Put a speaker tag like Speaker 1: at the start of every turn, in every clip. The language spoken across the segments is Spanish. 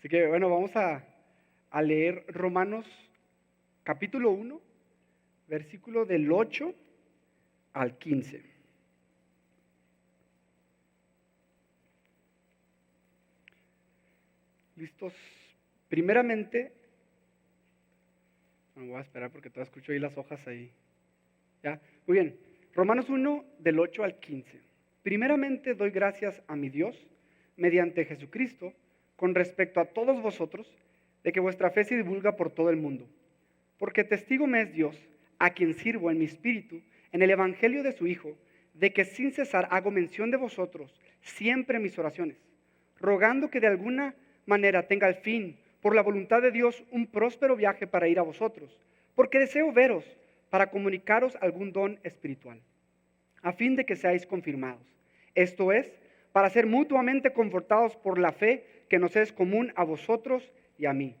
Speaker 1: Así que bueno, vamos a leer Romanos capítulo 1, versículo del 8 al 15. ¿Listos? Primeramente, bueno, voy a esperar porque todavía escucho ahí las hojas ahí. ¿Ya? Muy bien, Romanos 1 del 8 al 15. Primeramente doy gracias a mi Dios, mediante Jesucristo, con respecto a todos vosotros, de que vuestra fe se divulga por todo el mundo. Porque testigo me es Dios, a quien sirvo en mi espíritu, en el evangelio de su Hijo, de que sin cesar hago mención de vosotros, siempre en mis oraciones, rogando que de alguna manera tenga al fin, por la voluntad de Dios, un próspero viaje para ir a vosotros, porque deseo veros para comunicaros algún don espiritual, a fin de que seáis confirmados. Esto es, para ser mutuamente confortados por la fe que nos es común a vosotros y a mí.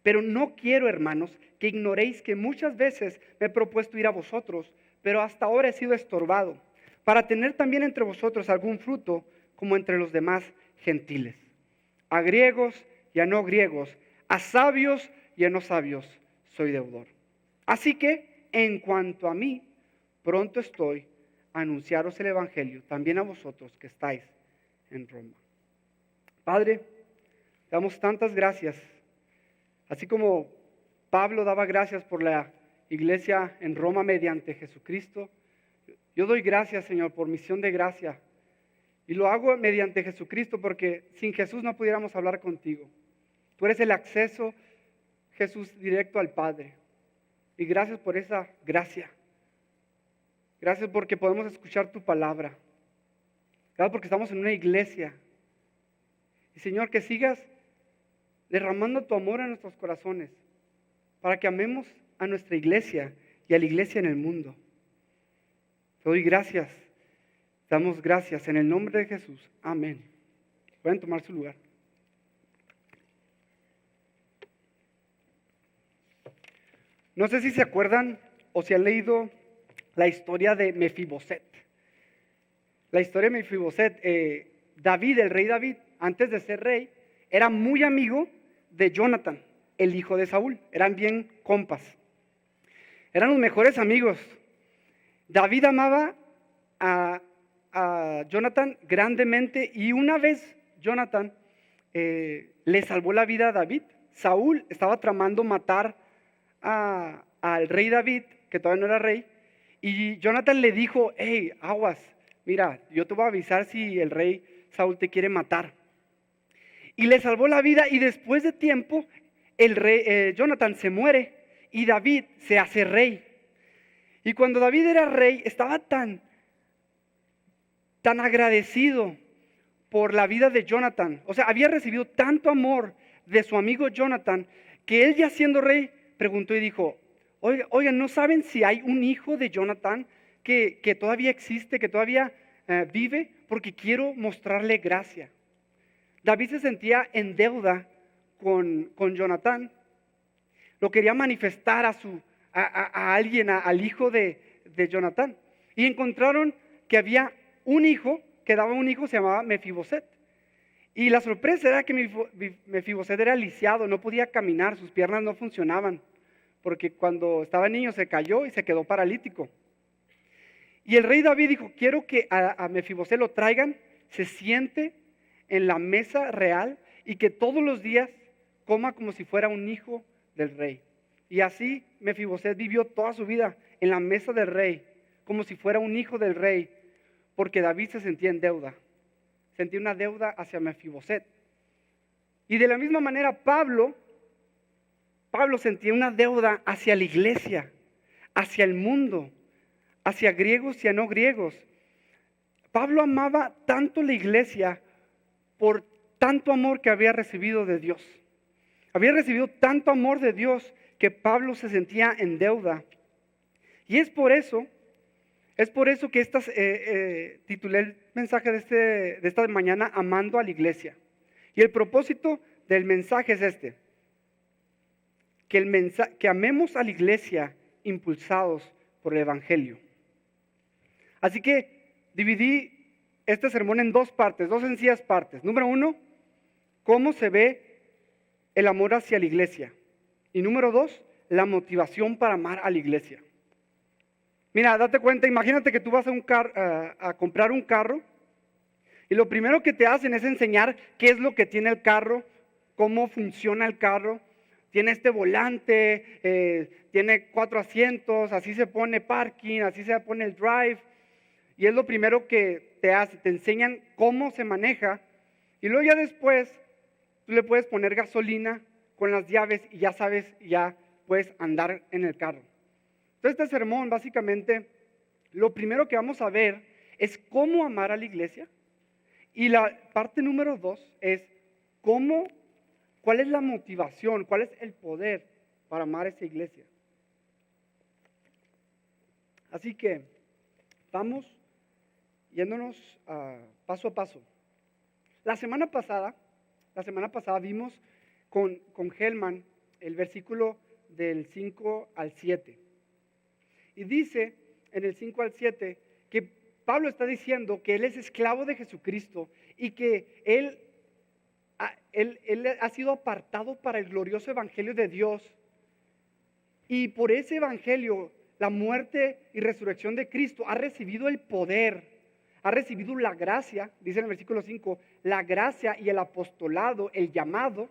Speaker 1: Pero no quiero, hermanos, que ignoréis que muchas veces me he propuesto ir a vosotros, pero hasta ahora he sido estorbado, para tener también entre vosotros algún fruto, como entre los demás gentiles. A griegos y a no griegos, a sabios y a no sabios, soy deudor. Así que, en cuanto a mí, pronto estoy a anunciaros el evangelio, también a vosotros que estáis en Roma. Padre, damos tantas gracias. Así como Pablo daba gracias por la iglesia en Roma mediante Jesucristo, yo doy gracias, Señor, por misión de gracia. Y lo hago mediante Jesucristo porque sin Jesús no pudiéramos hablar contigo. Tú eres el acceso, Jesús, directo al Padre. Y gracias por esa gracia. Gracias porque podemos escuchar tu palabra. Gracias porque estamos en una iglesia. Y Señor, que sigas derramando tu amor a nuestros corazones para que amemos a nuestra iglesia y a la iglesia en el mundo. Te doy gracias, damos gracias en el nombre de Jesús. Amén. Pueden tomar su lugar. No sé si se acuerdan o si han leído la historia de Mefiboset. La historia de Mefiboset, David, el rey David, antes de ser rey, era muy amigo de Jonathan, el hijo de Saúl. Eran bien compas. Eran los mejores amigos. David amaba a Jonathan grandemente y una vez Jonathan le salvó la vida a David. Saúl estaba tramando matar al rey David, que todavía no era rey, y Jonathan le dijo: hey, aguas, mira, yo te voy a avisar si el rey Saúl te quiere matar. Y le salvó la vida y después de tiempo el rey Jonathan se muere y David se hace rey. Y cuando David era rey estaba tan agradecido por la vida de Jonathan. O sea, había recibido tanto amor de su amigo Jonathan que él, ya siendo rey, preguntó y dijo: oigan, ¿no saben si hay un hijo de Jonathan que todavía existe, que todavía vive? Porque quiero mostrarle gracia. David se sentía en deuda con Jonathan. Lo quería manifestar a alguien, al hijo de Jonathan. Y encontraron que había un hijo, que daba un hijo, se llamaba Mefiboset. Y la sorpresa era que Mefiboset era lisiado, no podía caminar, sus piernas no funcionaban, porque cuando estaba niño se cayó y se quedó paralítico. Y el rey David dijo: quiero que a Mefiboset lo traigan, se siente en la mesa real y que todos los días coma como si fuera un hijo del rey. Y así Mefiboset vivió toda su vida en la mesa del rey, como si fuera un hijo del rey, porque David se sentía en deuda, sentía una deuda hacia Mefiboset. Y de la misma manera Pablo sentía una deuda hacia la iglesia, hacia el mundo, hacia griegos y a no griegos. Pablo amaba tanto la iglesia por tanto amor que había recibido de Dios. Había recibido tanto amor de Dios que Pablo se sentía en deuda. Y es por eso que titulé el mensaje de esta mañana: amando a la iglesia. Y el propósito del mensaje es este: que amemos a la iglesia impulsados por el evangelio. Así que dividí este sermón en dos partes, dos sencillas partes. Número 1, cómo se ve el amor hacia la iglesia. Y número 2, la motivación para amar a la iglesia. Mira, date cuenta, imagínate que tú vas a comprar un carro y lo primero que te hacen es enseñar qué es lo que tiene el carro, cómo funciona el carro. Tiene este volante, tiene 4 asientos, así se pone parking, así se pone el drive. Y es lo primero que te hace, te enseñan cómo se maneja. Y luego ya después tú le puedes poner gasolina con las llaves y ya sabes, ya puedes andar en el carro. Entonces este sermón básicamente, lo primero que vamos a ver es cómo amar a la iglesia. Y la parte número 2 es cuál es la motivación, cuál es el poder para amar a esa iglesia. Así que vamos yéndonos paso a paso. La semana pasada vimos con Helman el versículo del 5 al 7. Y dice en el 5 al 7 que Pablo está diciendo que él es esclavo de Jesucristo y que él ha sido apartado para el glorioso evangelio de Dios. Y por ese evangelio, la muerte y resurrección de Cristo, ha recibido el poder, ha recibido la gracia, dice en el versículo 5, la gracia y el apostolado, el llamado,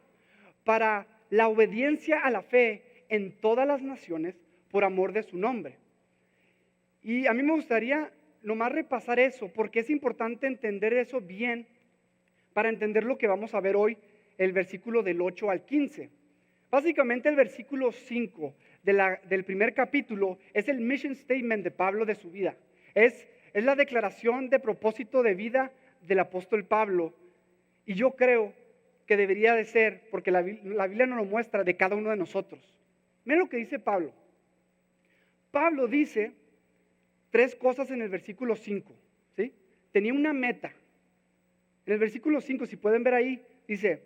Speaker 1: para la obediencia a la fe en todas las naciones por amor de su nombre. Y a mí me gustaría nomás repasar eso, porque es importante entender eso bien para entender lo que vamos a ver hoy, el versículo del 8 al 15. Básicamente el versículo 5 del primer capítulo es el mission statement de Pablo de su vida. Es la declaración de propósito de vida del apóstol Pablo. Y yo creo que debería de ser, porque la Biblia nos lo muestra, de cada uno de nosotros. Miren lo que dice Pablo. Pablo dice 3 cosas en el versículo 5. ¿Sí? Tenía una meta. En el versículo 5, si pueden ver ahí, dice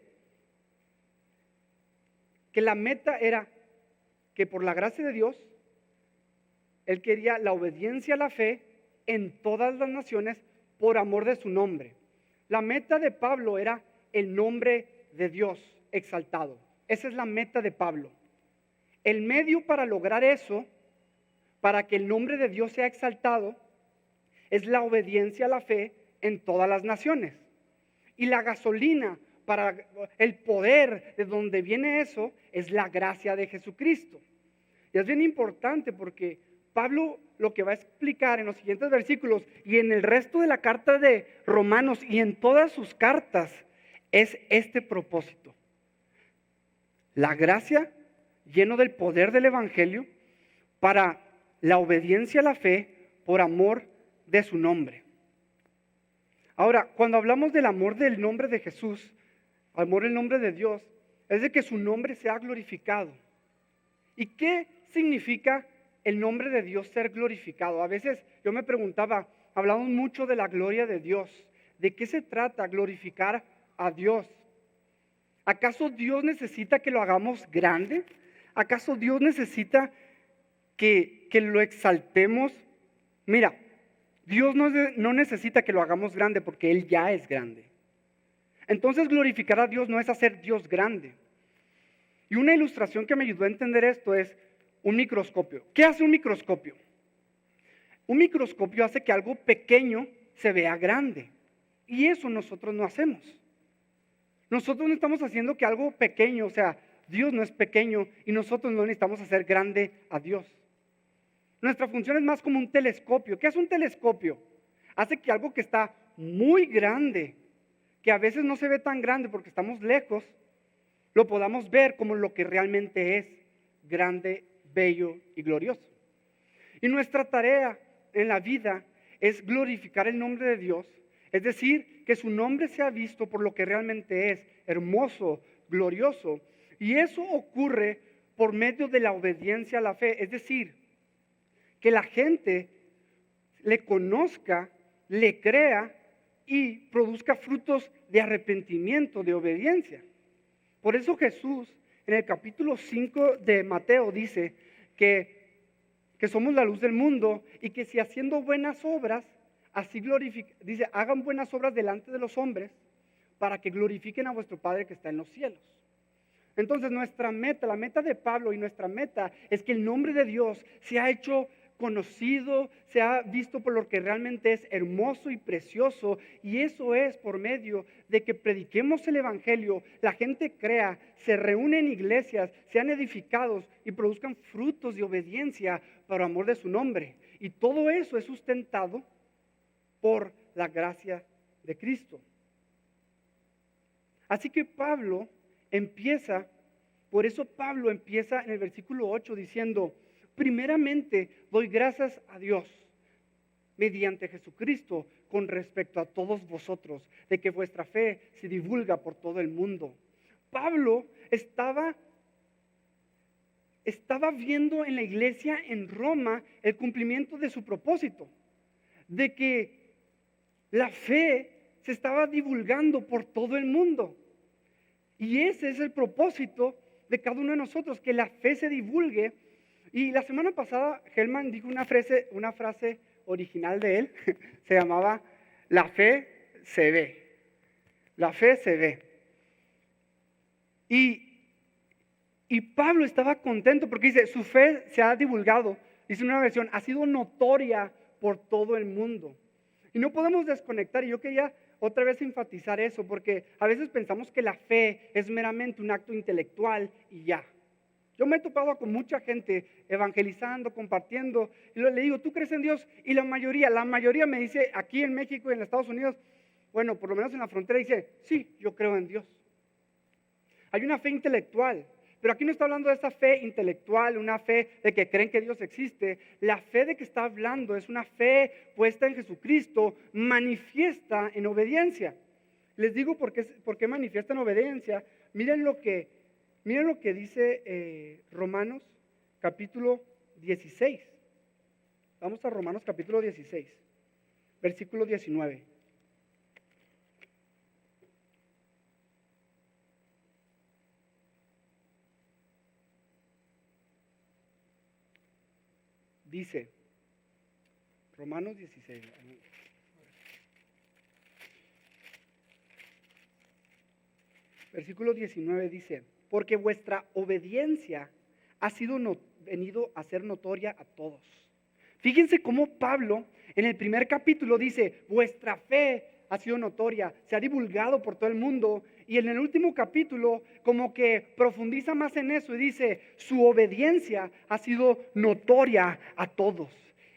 Speaker 1: que la meta era que por la gracia de Dios, él quería la obediencia a la fe en todas las naciones por amor de su nombre. La meta de Pablo era el nombre de Dios exaltado. Esa es la meta de Pablo. El medio para lograr eso, para que el nombre de Dios sea exaltado, es la obediencia a la fe en todas las naciones. Y la gasolina para el poder de donde viene eso es la gracia de Jesucristo. Y es bien importante porque Pablo lo que va a explicar en los siguientes versículos y en el resto de la carta de Romanos y en todas sus cartas es este propósito. La gracia lleno del poder del evangelio para la obediencia a la fe por amor de su nombre. Ahora, cuando hablamos del amor del nombre de Jesús, amor del nombre de Dios, es de que su nombre sea glorificado. ¿Y qué significa el nombre de Dios ser glorificado? A veces yo me preguntaba, hablamos mucho de la gloria de Dios. ¿De qué se trata glorificar a Dios? ¿Acaso Dios necesita que lo hagamos grande? ¿Acaso Dios necesita que lo exaltemos? Mira, Dios no necesita que lo hagamos grande porque Él ya es grande. Entonces glorificar a Dios no es hacer Dios grande. Y una ilustración que me ayudó a entender esto es un microscopio. ¿Qué hace un microscopio? Un microscopio hace que algo pequeño se vea grande. Y eso nosotros no hacemos. Nosotros no estamos haciendo que algo pequeño, o sea, Dios no es pequeño y nosotros no necesitamos hacer grande a Dios. Nuestra función es más como un telescopio. ¿Qué hace un telescopio? Hace que algo que está muy grande, que a veces no se ve tan grande porque estamos lejos, lo podamos ver como lo que realmente es, grande, bello y glorioso. Y nuestra tarea en la vida es glorificar el nombre de Dios, es decir, que su nombre sea visto por lo que realmente es, hermoso, glorioso. Y eso ocurre por medio de la obediencia a la fe, es decir, que la gente le conozca, le crea y produzca frutos de arrepentimiento, de obediencia. Por eso Jesús en el capítulo 5 de Mateo dice que somos la luz del mundo y que si haciendo buenas obras, así dice, hagan buenas obras delante de los hombres para que glorifiquen a vuestro Padre que está en los cielos. Entonces nuestra meta, la meta de Pablo y nuestra meta es que el nombre de Dios se ha hecho conocido, se ha visto por lo que realmente es hermoso y precioso, y eso es por medio de que prediquemos el Evangelio, la gente crea, se reúne en iglesias, sean edificados y produzcan frutos de obediencia por amor de su nombre. Y todo eso es sustentado por la gracia de Cristo. Así que por eso Pablo empieza en el versículo 8 diciendo: primeramente doy gracias a Dios mediante Jesucristo con respecto a todos vosotros, de que vuestra fe se divulga por todo el mundo. Pablo estaba viendo en la iglesia en Roma el cumplimiento de su propósito, de que la fe se estaba divulgando por todo el mundo. Y ese es el propósito de cada uno de nosotros, que la fe se divulgue. Y la semana pasada Helman dijo una frase original de él, se llamaba: la fe se ve. La fe se ve. Y Pablo estaba contento porque dice, su fe se ha divulgado, dice una versión, ha sido notoria por todo el mundo. Y no podemos desconectar, y yo quería otra vez enfatizar eso, porque a veces pensamos que la fe es meramente un acto intelectual y ya. Yo me he topado con mucha gente evangelizando, compartiendo, y le digo, ¿tú crees en Dios? Y la mayoría me dice, aquí en México y en Estados Unidos, bueno, por lo menos en la frontera, dice, sí, yo creo en Dios. Hay una fe intelectual, pero aquí no está hablando de esa fe intelectual, una fe de que creen que Dios existe. La fe de que está hablando es una fe puesta en Jesucristo, manifiesta en obediencia. Les digo por qué manifiesta en obediencia. Miren lo que dice Romanos capítulo 16. Vamos a Romanos capítulo 16, versículo 19. Dice, Romanos 16. Versículo 19 dice, porque vuestra obediencia ha sido venido a ser notoria a todos. Fíjense cómo Pablo en el primer capítulo dice, vuestra fe ha sido notoria, se ha divulgado por todo el mundo. Y en el último capítulo como que profundiza más en eso y dice, su obediencia ha sido notoria a todos.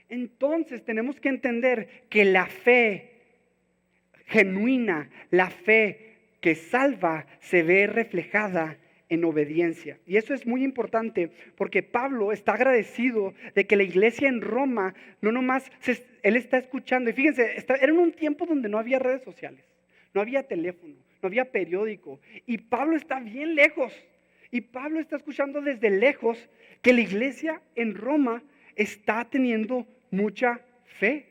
Speaker 1: Entonces tenemos que entender que la fe genuina, la fe que salva, se ve reflejada en obediencia. Y eso es muy importante porque Pablo está agradecido de que la iglesia en Roma, no nomás, él está escuchando. Y fíjense, era en un tiempo donde no había redes sociales, no había teléfono, no había periódico. Y Pablo está bien lejos. Y Pablo está escuchando desde lejos que la iglesia en Roma está teniendo mucha fe.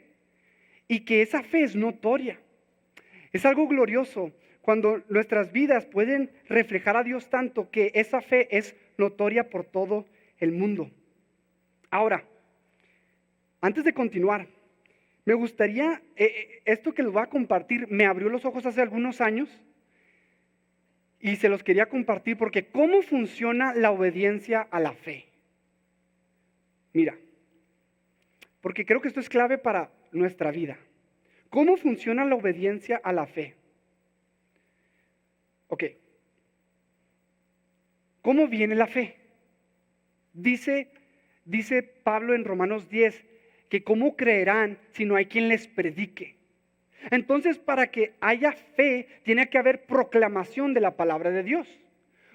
Speaker 1: Y que esa fe es notoria. Es algo glorioso cuando nuestras vidas pueden reflejar a Dios tanto que esa fe es notoria por todo el mundo. Ahora, antes de continuar, me gustaría, esto que les voy a compartir, me abrió los ojos hace algunos años y se los quería compartir porque ¿cómo funciona la obediencia a la fe? Mira, porque creo que esto es clave para nuestra vida. ¿Cómo funciona la obediencia a la fe? Ok. ¿Cómo viene la fe? Dice Pablo en Romanos 10 que cómo creerán si no hay quien les predique. Entonces, para que haya fe, tiene que haber proclamación de la palabra de Dios.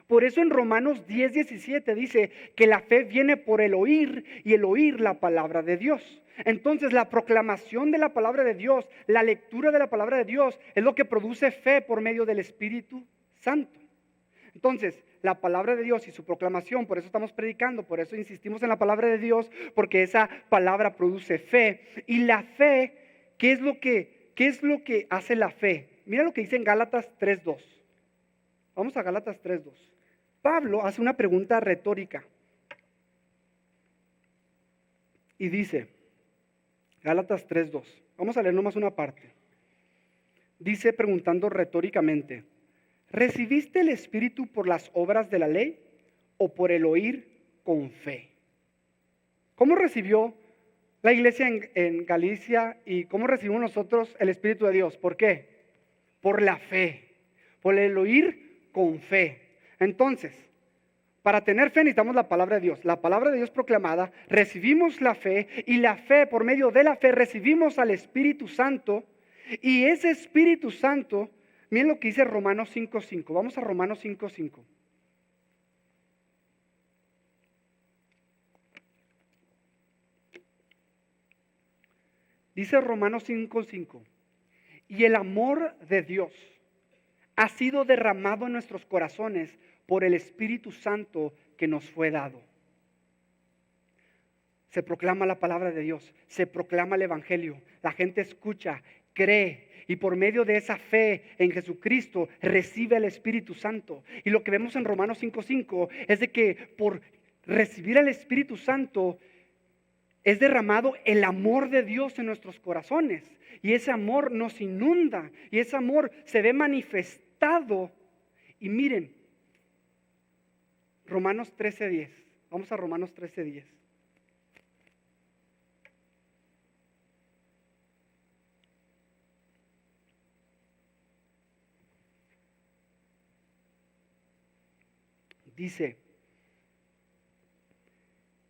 Speaker 1: Por eso en Romanos 10:17 dice que la fe viene por el oír y el oír la palabra de Dios. Entonces la proclamación de la palabra de Dios, la lectura de la palabra de Dios es lo que produce fe por medio del Espíritu Santo. Entonces la palabra de Dios y su proclamación, por eso estamos predicando, por eso insistimos en la palabra de Dios, porque esa palabra produce fe. Y la fe, ¿qué es lo que hace la fe? Mira lo que dice en Gálatas 3:2. Vamos a Gálatas 3:2. Pablo hace una pregunta retórica y dice, Gálatas 3:2, vamos a leer nomás una parte. Dice preguntando retóricamente, ¿recibiste el Espíritu por las obras de la ley o por el oír con fe? ¿Cómo recibió la iglesia en Galicia y cómo recibimos nosotros el Espíritu de Dios? ¿Por qué? Por la fe, por el oír con fe. Entonces, para tener fe necesitamos la palabra de Dios. La palabra de Dios proclamada, recibimos la fe y la fe, por medio de la fe, recibimos al Espíritu Santo. Y ese Espíritu Santo, miren lo que dice Romanos 5:5. Vamos a Romanos 5:5. Dice Romanos 5:5. Y el amor de Dios ha sido derramado en nuestros corazones por el Espíritu Santo que nos fue dado. Se proclama la palabra de Dios, se proclama el Evangelio, la gente escucha, cree y por medio de esa fe en Jesucristo recibe el Espíritu Santo. Y lo que vemos en Romanos 5:5 es de que por recibir el Espíritu Santo es derramado el amor de Dios en nuestros corazones. Y ese amor nos inunda y ese amor se ve manifestado. Y miren, Romanos 13:10. Vamos a Romanos 13:10. Dice,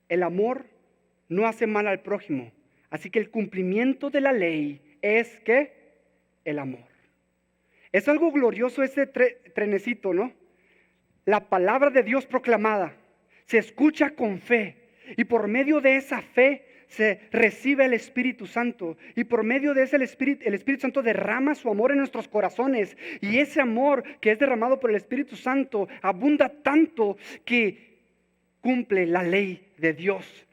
Speaker 1: el amor no hace mal al prójimo, así que el cumplimiento de la ley es ¿qué? El amor. Es algo glorioso ese trenecito, ¿no? La palabra de Dios proclamada se escucha con fe y por medio de esa fe se recibe el Espíritu Santo y por medio de ese el Espíritu Santo derrama su amor en nuestros corazones y ese amor que es derramado por el Espíritu Santo abunda tanto que cumple la ley de Dios,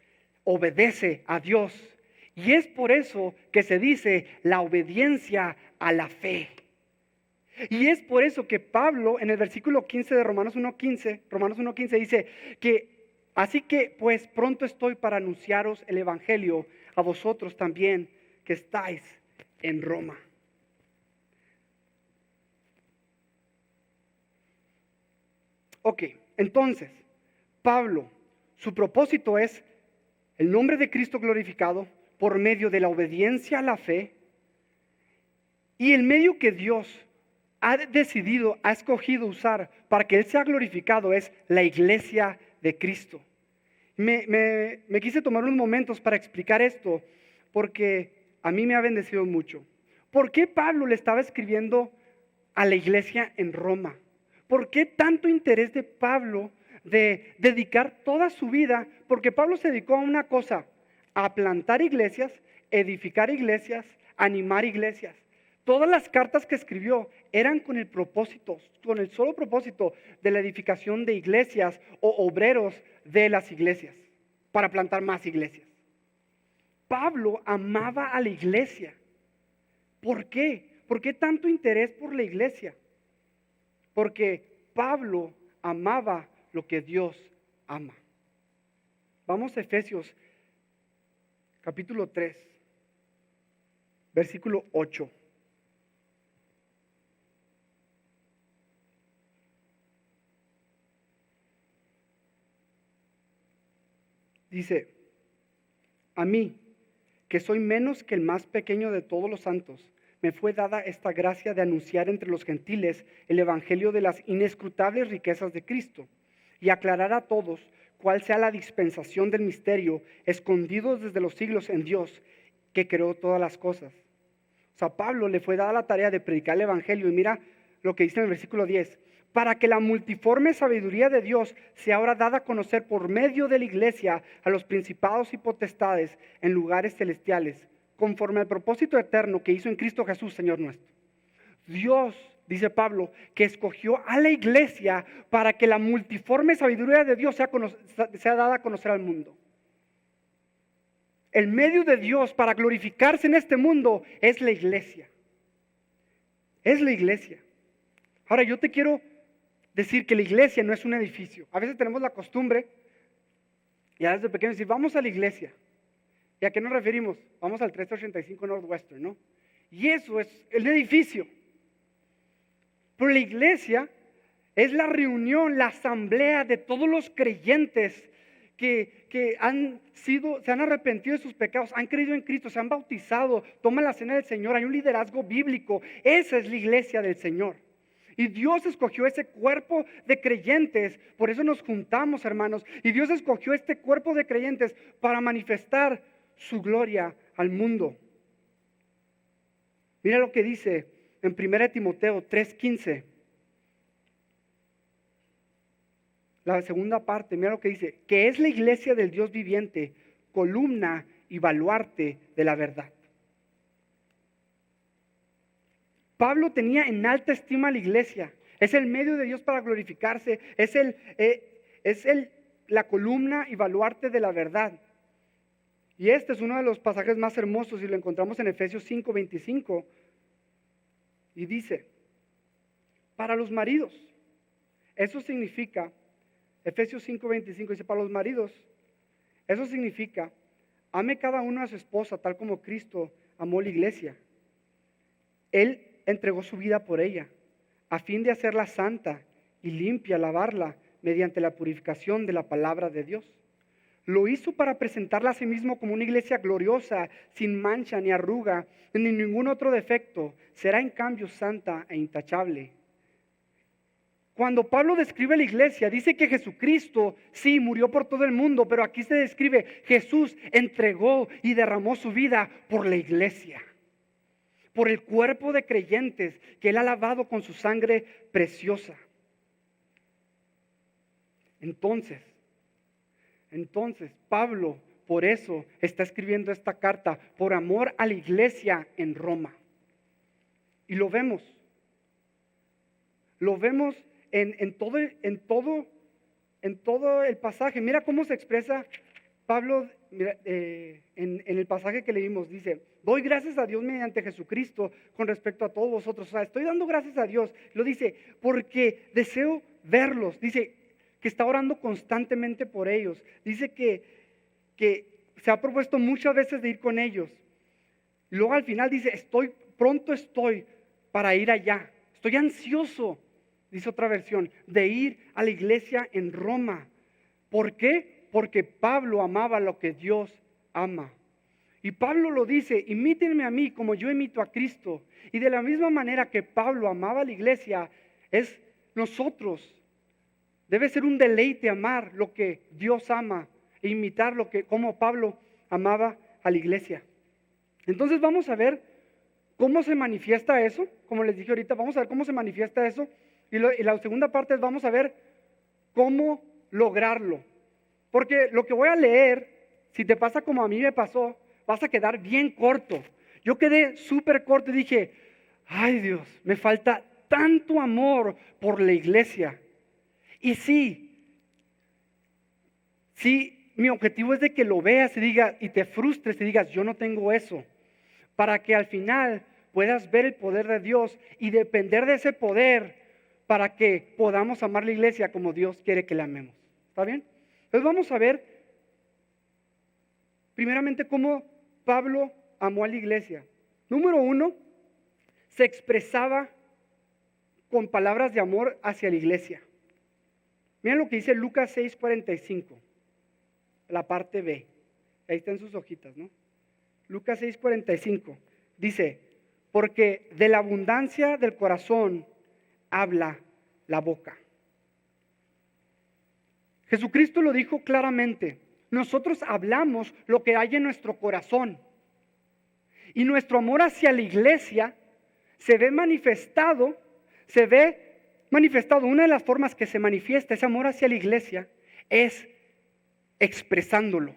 Speaker 1: obedece a Dios y es por eso que se dice la obediencia a la fe. Y es por eso que Pablo en el versículo 15 de Romanos 1:15 dice que así que pues pronto estoy para anunciaros el Evangelio a vosotros también que estáis en Roma. Ok, entonces Pablo, su propósito es el nombre de Cristo glorificado por medio de la obediencia a la fe y el medio que Dios ha escogido usar para que Él sea glorificado es la iglesia de Cristo. Me quise tomar unos momentos para explicar esto porque a mí me ha bendecido mucho. ¿Por qué Pablo le estaba escribiendo a la iglesia en Roma? ¿Por qué tanto interés de Pablo de dedicar toda su vida? Porque Pablo se dedicó a una cosa, a plantar iglesias, edificar iglesias, animar iglesias. Todas las cartas que escribió eran con el solo propósito de la edificación de iglesias o obreros de las iglesias, para plantar más iglesias. Pablo amaba a la iglesia. ¿Por qué? ¿Por qué tanto interés por la iglesia? Porque Pablo amaba lo que Dios ama. Vamos a Efesios capítulo 3, versículo 8. Dice, a mí, que soy menos que el más pequeño de todos los santos, me fue dada esta gracia de anunciar entre los gentiles el evangelio de las inescrutables riquezas de Cristo y aclarar a todos cuál sea la dispensación del misterio escondido desde los siglos en Dios que creó todas las cosas. O sea, a Pablo le fue dada la tarea de predicar el evangelio y mira lo que dice en el versículo 10. Para que la multiforme sabiduría de Dios sea ahora dada a conocer por medio de la iglesia a los principados y potestades en lugares celestiales, conforme al propósito eterno que hizo en Cristo Jesús, Señor nuestro. Dios, dice Pablo, que escogió a la iglesia para que la multiforme sabiduría de Dios sea dada a conocer al mundo. El medio de Dios para glorificarse en este mundo es la iglesia. Es la iglesia. Ahora yo te quiero decir que la iglesia no es un edificio. A veces tenemos la costumbre, ya desde pequeños, decir, vamos a la iglesia. ¿Y a qué nos referimos? Vamos al 385 Northwestern, ¿no? Y eso es el edificio. Pero la iglesia es la reunión, la asamblea de todos los creyentes que se han arrepentido de sus pecados, han creído en Cristo, se han bautizado, toman la cena del Señor, hay un liderazgo bíblico. Esa es la iglesia del Señor. Y Dios escogió ese cuerpo de creyentes, por eso nos juntamos, hermanos. Y Dios escogió este cuerpo de creyentes para manifestar su gloria al mundo. Mira lo que dice en 1 Timoteo 3:15. La segunda parte, mira lo que dice, que es la iglesia del Dios viviente, columna y baluarte de la verdad. Pablo tenía en alta estima a la iglesia. Es el medio de Dios para glorificarse. Es la columna y baluarte de la verdad. Y este es uno de los pasajes más hermosos y lo encontramos en Efesios 5:25. Y dice, para los maridos, eso significa, Efesios 5:25 dice, para los maridos, eso significa, ame cada uno a su esposa tal como Cristo amó la iglesia. Él entregó su vida por ella, a fin de hacerla santa y limpia, lavarla mediante la purificación de la palabra de Dios. Lo hizo para presentarla a sí mismo como una iglesia gloriosa, sin mancha ni arruga, ni ningún otro defecto. Será en cambio santa e intachable. Cuando Pablo describe la iglesia, dice que Jesucristo sí murió por todo el mundo, pero aquí se describe Jesús entregó y derramó su vida por la iglesia, por el cuerpo de creyentes que Él ha lavado con su sangre preciosa. Entonces, Pablo por eso está escribiendo esta carta, por amor a la iglesia en Roma. Y lo vemos en todo el pasaje. Mira cómo se expresa Pablo en el pasaje que leímos. Dice, doy gracias a Dios mediante Jesucristo con respecto a todos vosotros. O sea, estoy dando gracias a Dios. Lo dice, porque deseo verlos. Dice que está orando constantemente por ellos. Dice que se ha propuesto muchas veces de ir con ellos. Y luego al final dice, pronto estoy para ir allá. Estoy ansioso, dice otra versión, de ir a la iglesia en Roma. ¿Por qué? Porque Pablo amaba lo que Dios ama. Y Pablo lo dice, imítenme a mí como yo imito a Cristo. Y de la misma manera que Pablo amaba a la iglesia, es nosotros. Debe ser un deleite amar lo que Dios ama e imitar como Pablo amaba a la iglesia. Entonces vamos a ver cómo se manifiesta eso. Como les dije ahorita, vamos a ver cómo se manifiesta eso. Y la segunda parte es vamos a ver cómo lograrlo. Porque lo que voy a leer, si te pasa como a mí me pasó, vas a quedar bien corto. Yo quedé súper corto y dije, ay Dios, me falta tanto amor por la iglesia. Y sí, mi objetivo es de que lo veas y te frustres y digas, yo no tengo eso. Para que al final puedas ver el poder de Dios y depender de ese poder para que podamos amar la iglesia como Dios quiere que la amemos. ¿Está bien? Entonces vamos a ver primeramente cómo Pablo amó a la iglesia. Número 1, se expresaba con palabras de amor hacia la iglesia. Miren lo que dice Lucas 6:45, la parte B. Ahí están sus hojitas, ¿no? Lucas 6:45 dice, porque de la abundancia del corazón habla la boca. Jesucristo lo dijo claramente, nosotros hablamos lo que hay en nuestro corazón. Y nuestro amor hacia la iglesia se ve manifestado, una de las formas que se manifiesta ese amor hacia la iglesia es expresándolo.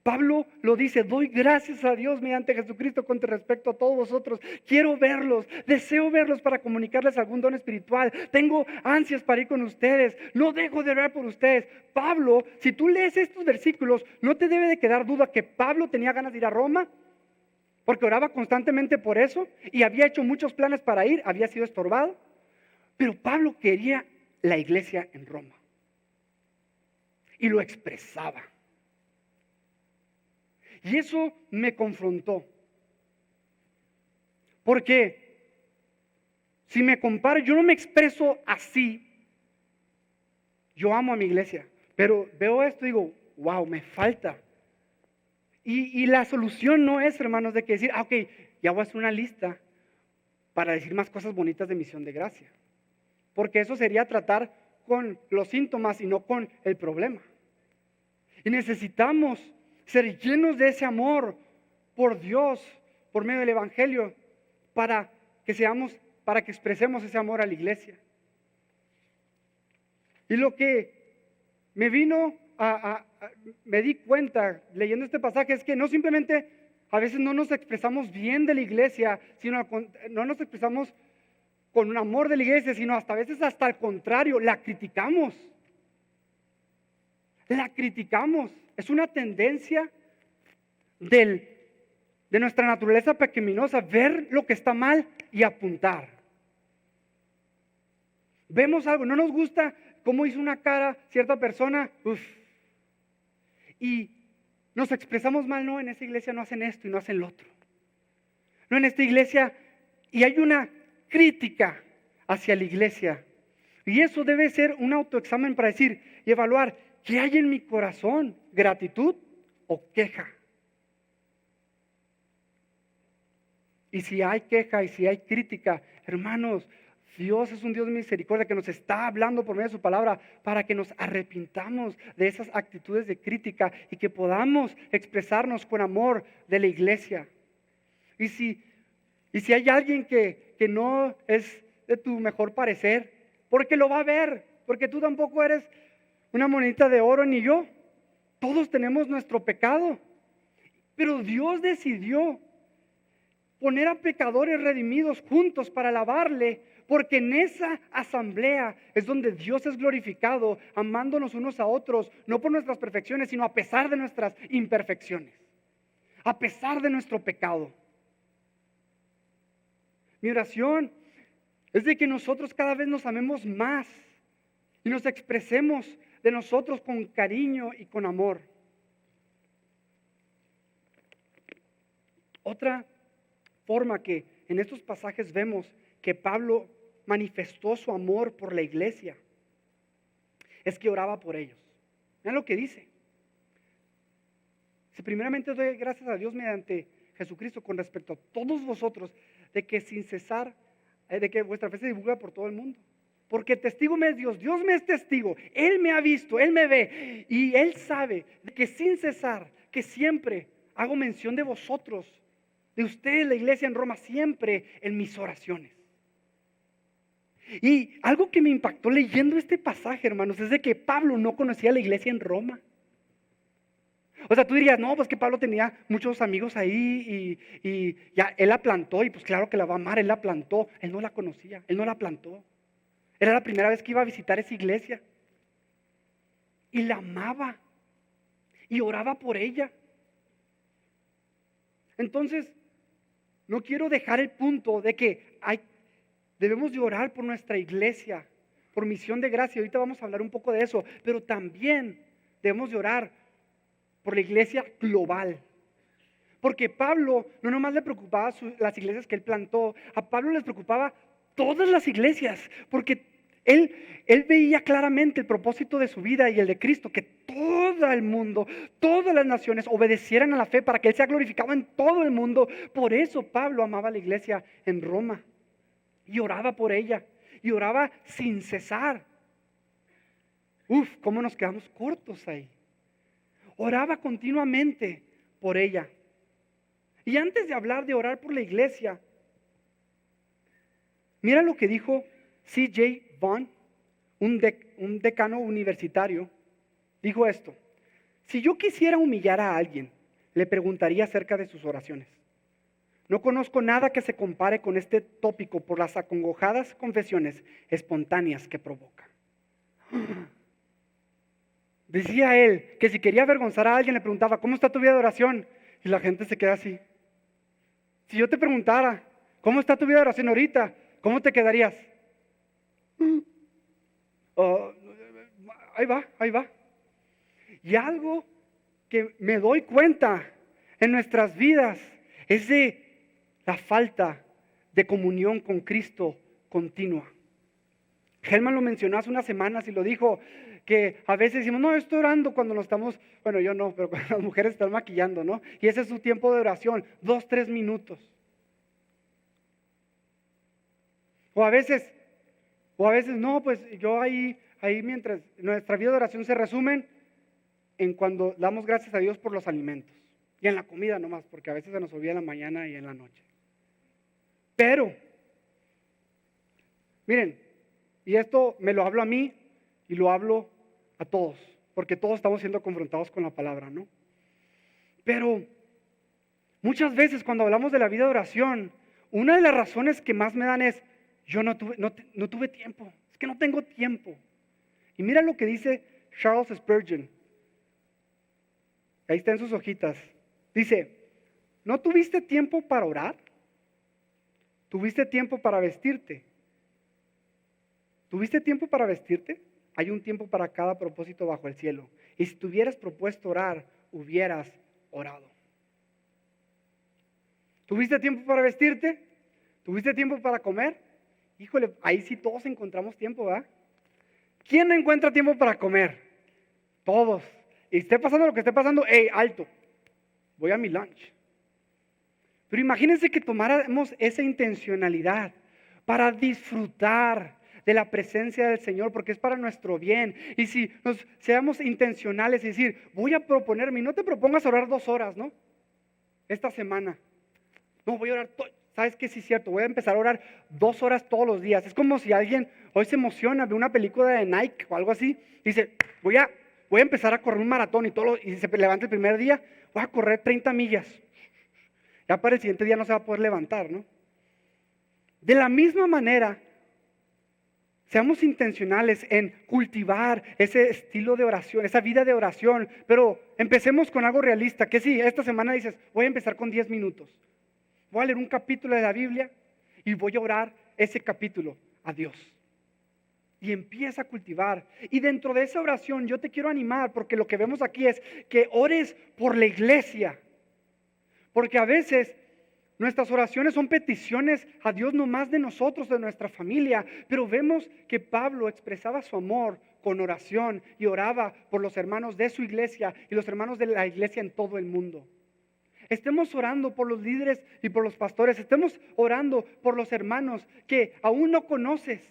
Speaker 1: Pablo lo dice, doy gracias a Dios mediante Jesucristo con respecto a todos vosotros. Quiero verlos, deseo verlos para comunicarles algún don espiritual. Tengo ansias para ir con ustedes, no dejo de orar por ustedes. Pablo, si tú lees estos versículos, no te debe de quedar duda que Pablo tenía ganas de ir a Roma, porque oraba constantemente por eso y había hecho muchos planes para ir, había sido estorbado. Pero Pablo quería la iglesia en Roma y lo expresaba. Y eso me confrontó. ¿Por qué? Si me comparo, yo no me expreso así. Yo amo a mi iglesia, pero veo esto y digo, wow, me falta. Y la solución no es, hermanos, de que decir, ok, ya voy a hacer una lista para decir más cosas bonitas de Misión de Gracia. Porque eso sería tratar con los síntomas y no con el problema. Y necesitamos ser llenos de ese amor por Dios, por medio del Evangelio, para que expresemos ese amor a la iglesia. Y lo que me me di cuenta leyendo este pasaje es que no simplemente a veces no nos expresamos bien de la iglesia, sino no nos expresamos con un amor de la iglesia, sino hasta a veces hasta al contrario, la criticamos. La criticamos. Es una tendencia de nuestra naturaleza pecaminosa, ver lo que está mal y apuntar. Vemos algo, no nos gusta cómo hizo una cara cierta persona, y nos expresamos mal, no, en esta iglesia no hacen esto y no hacen lo otro. No, en esta iglesia, y hay una crítica hacia la iglesia. Y eso debe ser un autoexamen para decir y evaluar qué hay en mi corazón, gratitud o queja. Y si hay queja y si hay crítica, hermanos, Dios es un Dios de misericordia que nos está hablando por medio de su palabra para que nos arrepintamos de esas actitudes de crítica y que podamos expresarnos con amor de la iglesia. Y si hay alguien que no es de tu mejor parecer, porque lo va a ver, porque tú tampoco eres una monedita de oro ni yo. Todos tenemos nuestro pecado, pero Dios decidió poner a pecadores redimidos juntos para alabarle, porque en esa asamblea es donde Dios es glorificado, amándonos unos a otros, no por nuestras perfecciones, sino a pesar de nuestras imperfecciones, a pesar de nuestro pecado. Mi oración es de que nosotros cada vez nos amemos más y nos expresemos de nosotros con cariño y con amor. Otra forma que en estos pasajes vemos que Pablo manifestó su amor por la iglesia es que oraba por ellos. Vean lo que dice. Si primeramente doy gracias a Dios mediante Jesucristo con respecto a todos vosotros, de que sin cesar, de que vuestra fe se divulga por todo el mundo. Porque testigo me es Dios, Dios me es testigo, Él me ha visto, Él me ve y Él sabe de que sin cesar, que siempre hago mención de vosotros, de ustedes, la iglesia en Roma, siempre en mis oraciones. Y algo que me impactó leyendo este pasaje, hermanos, es de que Pablo no conocía la iglesia en Roma. O sea, tú dirías, no, pues que Pablo tenía muchos amigos ahí y ya él la plantó y pues claro que la va a amar, él la plantó, él no la conocía, él no la plantó. Era la primera vez que iba a visitar esa iglesia y la amaba y oraba por ella. Entonces, no quiero dejar el punto de que debemos de orar por nuestra iglesia, por Misión de Gracia. Ahorita vamos a hablar un poco de eso, pero también debemos de orar por la iglesia global. Porque Pablo no nomás le preocupaba las iglesias que él plantó, a Pablo les preocupaba todas las iglesias, porque él veía claramente el propósito de su vida y el de Cristo, que todo el mundo, todas las naciones obedecieran a la fe para que Él sea glorificado en todo el mundo. Por eso Pablo amaba a la iglesia en Roma y oraba por ella y oraba sin cesar. ¿Cómo nos quedamos cortos ahí? Oraba continuamente por ella. Y antes de hablar de orar por la iglesia, mira lo que dijo C.J. Vaughn, un decano universitario. Dijo esto: si yo quisiera humillar a alguien, le preguntaría acerca de sus oraciones. No conozco nada que se compare con este tópico por las acongojadas confesiones espontáneas que provoca. Decía él que si quería avergonzar a alguien le preguntaba, ¿cómo está tu vida de oración? Y la gente se queda así. Si yo te preguntara, ¿cómo está tu vida de oración ahorita? ¿Cómo te quedarías? Ahí va. Y algo que me doy cuenta en nuestras vidas es de la falta de comunión con Cristo continua. Hellman lo mencionó hace unas semanas y lo dijo, que a veces decimos, no, estoy orando cuando nos estamos, bueno, yo no, pero cuando las mujeres están maquillando, ¿no? Y ese es su tiempo de oración, 2, 3 minutos. O a veces no, pues yo ahí mientras nuestra vida de oración se resumen en cuando damos gracias a Dios por los alimentos. Y en la comida nomás, porque a veces se nos olvida en la mañana y en la noche. Pero, miren, y esto me lo hablo a mí y lo hablo a todos, porque todos estamos siendo confrontados con la palabra, ¿no? Pero muchas veces cuando hablamos de la vida de oración, una de las razones que más me dan es, yo no tuve tiempo, es que no tengo tiempo. Y mira lo que dice Charles Spurgeon, ahí está en sus hojitas, dice, ¿no tuviste tiempo para orar? ¿Tuviste tiempo para vestirte? ¿Tuviste tiempo para vestirte? Hay un tiempo para cada propósito bajo el cielo. Y si te hubieras propuesto orar, hubieras orado. ¿Tuviste tiempo para vestirte? ¿Tuviste tiempo para comer? Híjole, ahí sí todos encontramos tiempo, ¿verdad? ¿Quién no encuentra tiempo para comer? Todos. Y esté pasando lo que esté pasando, ¡hey, alto! Voy a mi lunch. Pero imagínense que tomáramos esa intencionalidad para disfrutar de la presencia del Señor, porque es para nuestro bien. Y si seamos intencionales y decir, voy a proponerme, y no te propongas orar 2 horas, ¿no? Esta semana. No, voy a orar, ¿sabes qué? Sí es cierto, voy a empezar a orar 2 horas todos los días. Es como si alguien hoy se emociona, ve una película de Nike o algo así, y dice, voy a empezar a correr un maratón y se levanta el primer día, voy a correr 30 millas. Ya para el siguiente día no se va a poder levantar, ¿no? De la misma manera, seamos intencionales en cultivar ese estilo de oración, esa vida de oración, pero empecemos con algo realista, que sí, esta semana dices, voy a empezar con 10 minutos, voy a leer un capítulo de la Biblia y voy a orar ese capítulo a Dios. Y empieza a cultivar. Y dentro de esa oración yo te quiero animar, porque lo que vemos aquí es que ores por la iglesia, porque a veces nuestras oraciones son peticiones a Dios no más de nosotros, de nuestra familia, pero vemos que Pablo expresaba su amor con oración y oraba por los hermanos de su iglesia y los hermanos de la iglesia en todo el mundo. Estemos orando por los líderes y por los pastores, estemos orando por los hermanos que aún no conoces.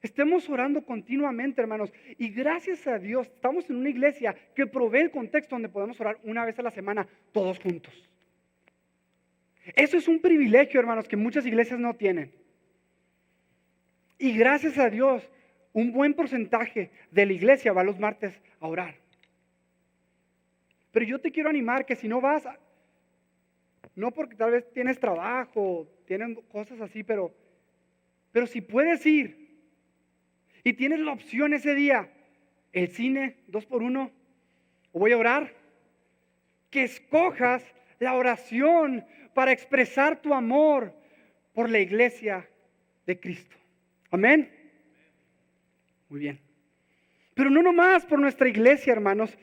Speaker 1: Estemos orando continuamente, hermanos, y gracias a Dios estamos en una iglesia que provee el contexto donde podemos orar una vez a la semana todos juntos. Eso es un privilegio, hermanos, que muchas iglesias no tienen. Y gracias a Dios, un buen porcentaje de la iglesia va los martes a orar. Pero yo te quiero animar que si no vas, no porque tal vez tienes trabajo, tienen cosas así, pero si puedes ir y tienes la opción ese día, el cine, 2x1, o voy a orar, que escojas la oración para expresar tu amor por la iglesia de Cristo. Amén. Muy bien. Pero no nomás por nuestra iglesia, hermanos.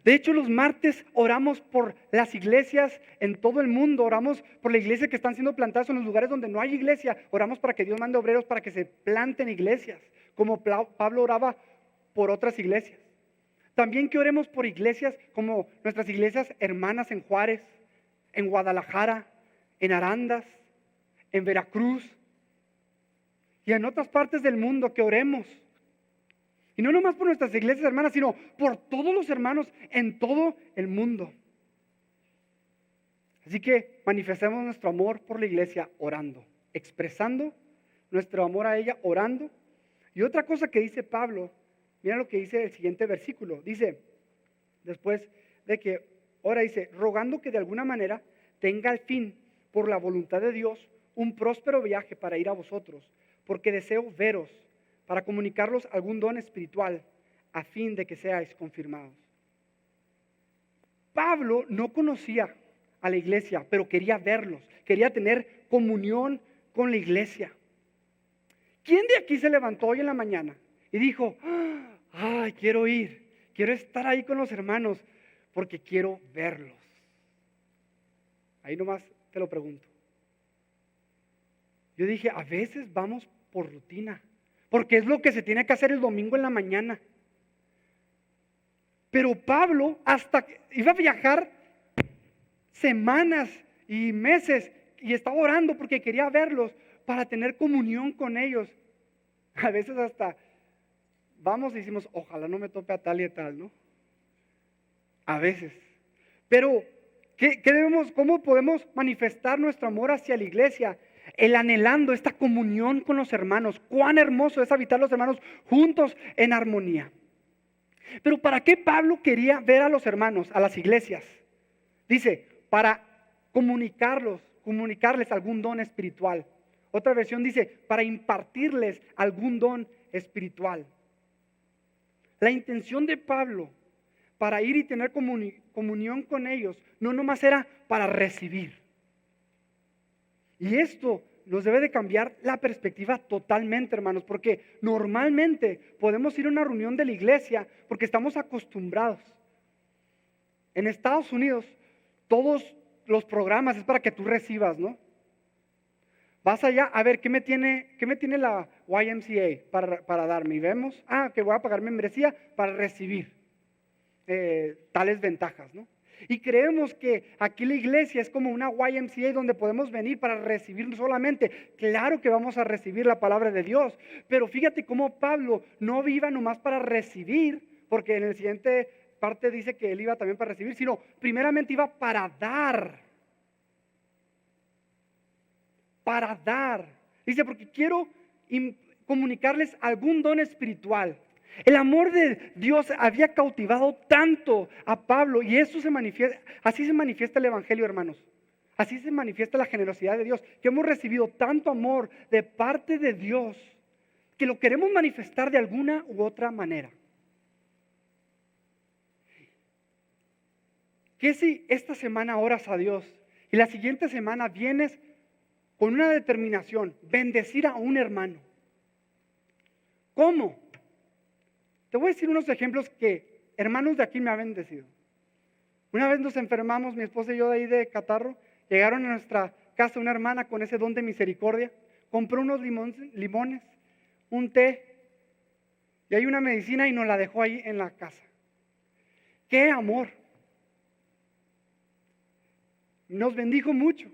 Speaker 1: De hecho, los martes oramos por las iglesias en todo el mundo. Oramos por la iglesia que están siendo plantadas en los lugares donde no hay iglesia. Oramos para que Dios mande obreros para que se planten iglesias, como Pablo oraba por otras iglesias. También que oremos por iglesias como nuestras iglesias hermanas en Juárez, en Guadalajara, en Arandas, en Veracruz y en otras partes del mundo, que oremos. Y no nomás por nuestras iglesias hermanas, sino por todos los hermanos en todo el mundo. Así que manifestemos nuestro amor por la iglesia orando, expresando nuestro amor a ella orando. Y otra cosa que dice Pablo, mira lo que dice el siguiente versículo. Dice, después de que ora, dice, rogando que de alguna manera tenga al fin, por la voluntad de Dios, un próspero viaje para ir a vosotros, porque deseo veros, para comunicarlos algún don espiritual, a fin de que seáis confirmados. Pablo no conocía a la iglesia, pero quería verlos, quería tener comunión con la iglesia. ¿Quién de aquí se levantó hoy en la mañana y dijo, ay, quiero ir, quiero estar ahí con los hermanos, porque quiero verlos? Ahí nomás te lo pregunto. Yo dije, a veces vamos por rutina, porque es lo que se tiene que hacer el domingo en la mañana. Pero Pablo hasta iba a viajar semanas y meses y estaba orando porque quería verlos para tener comunión con ellos. A veces hasta vamos y decimos, ojalá no me tope a tal y a tal, ¿no? A veces. Pero, ¿cómo podemos manifestar nuestro amor hacia la iglesia? El anhelando esta comunión con los hermanos. Cuán hermoso es habitar los hermanos juntos en armonía. Pero ¿para qué Pablo quería ver a los hermanos, a las iglesias? Dice, para comunicarles algún don espiritual. Otra versión dice, para impartirles algún don espiritual. La intención de Pablo para ir y tener comunión con ellos no nomás era para recibir. Y esto nos debe de cambiar la perspectiva totalmente, hermanos, porque normalmente podemos ir a una reunión de la iglesia porque estamos acostumbrados. En Estados Unidos, todos los programas es para que tú recibas, ¿no? Vas allá, a ver, ¿qué me tiene la YMCA para darme? Y vemos, que voy a pagar membresía para recibir tales ventajas, ¿no? Y creemos que aquí la iglesia es como una YMCA donde podemos venir para recibir solamente. Claro que vamos a recibir la palabra de Dios, pero fíjate cómo Pablo no iba nomás para recibir, porque en el siguiente parte dice que él iba también para recibir, sino primeramente iba para dar. Para dar. Dice, porque quiero comunicarles algún don espiritual. El amor de Dios había cautivado tanto a Pablo y eso así se manifiesta el evangelio, hermanos. Así se manifiesta la generosidad de Dios, que hemos recibido tanto amor de parte de Dios que lo queremos manifestar de alguna u otra manera. ¿Qué si esta semana oras a Dios y la siguiente semana vienes con una determinación, bendecir a un hermano? ¿Cómo? Te voy a decir unos ejemplos que hermanos de aquí me han bendecido. Una vez nos enfermamos, mi esposa y yo de ahí de catarro, llegaron a nuestra casa una hermana con ese don de misericordia, compró unos limones, un té y hay una medicina y nos la dejó ahí en la casa. ¡Qué amor! Nos bendijo mucho,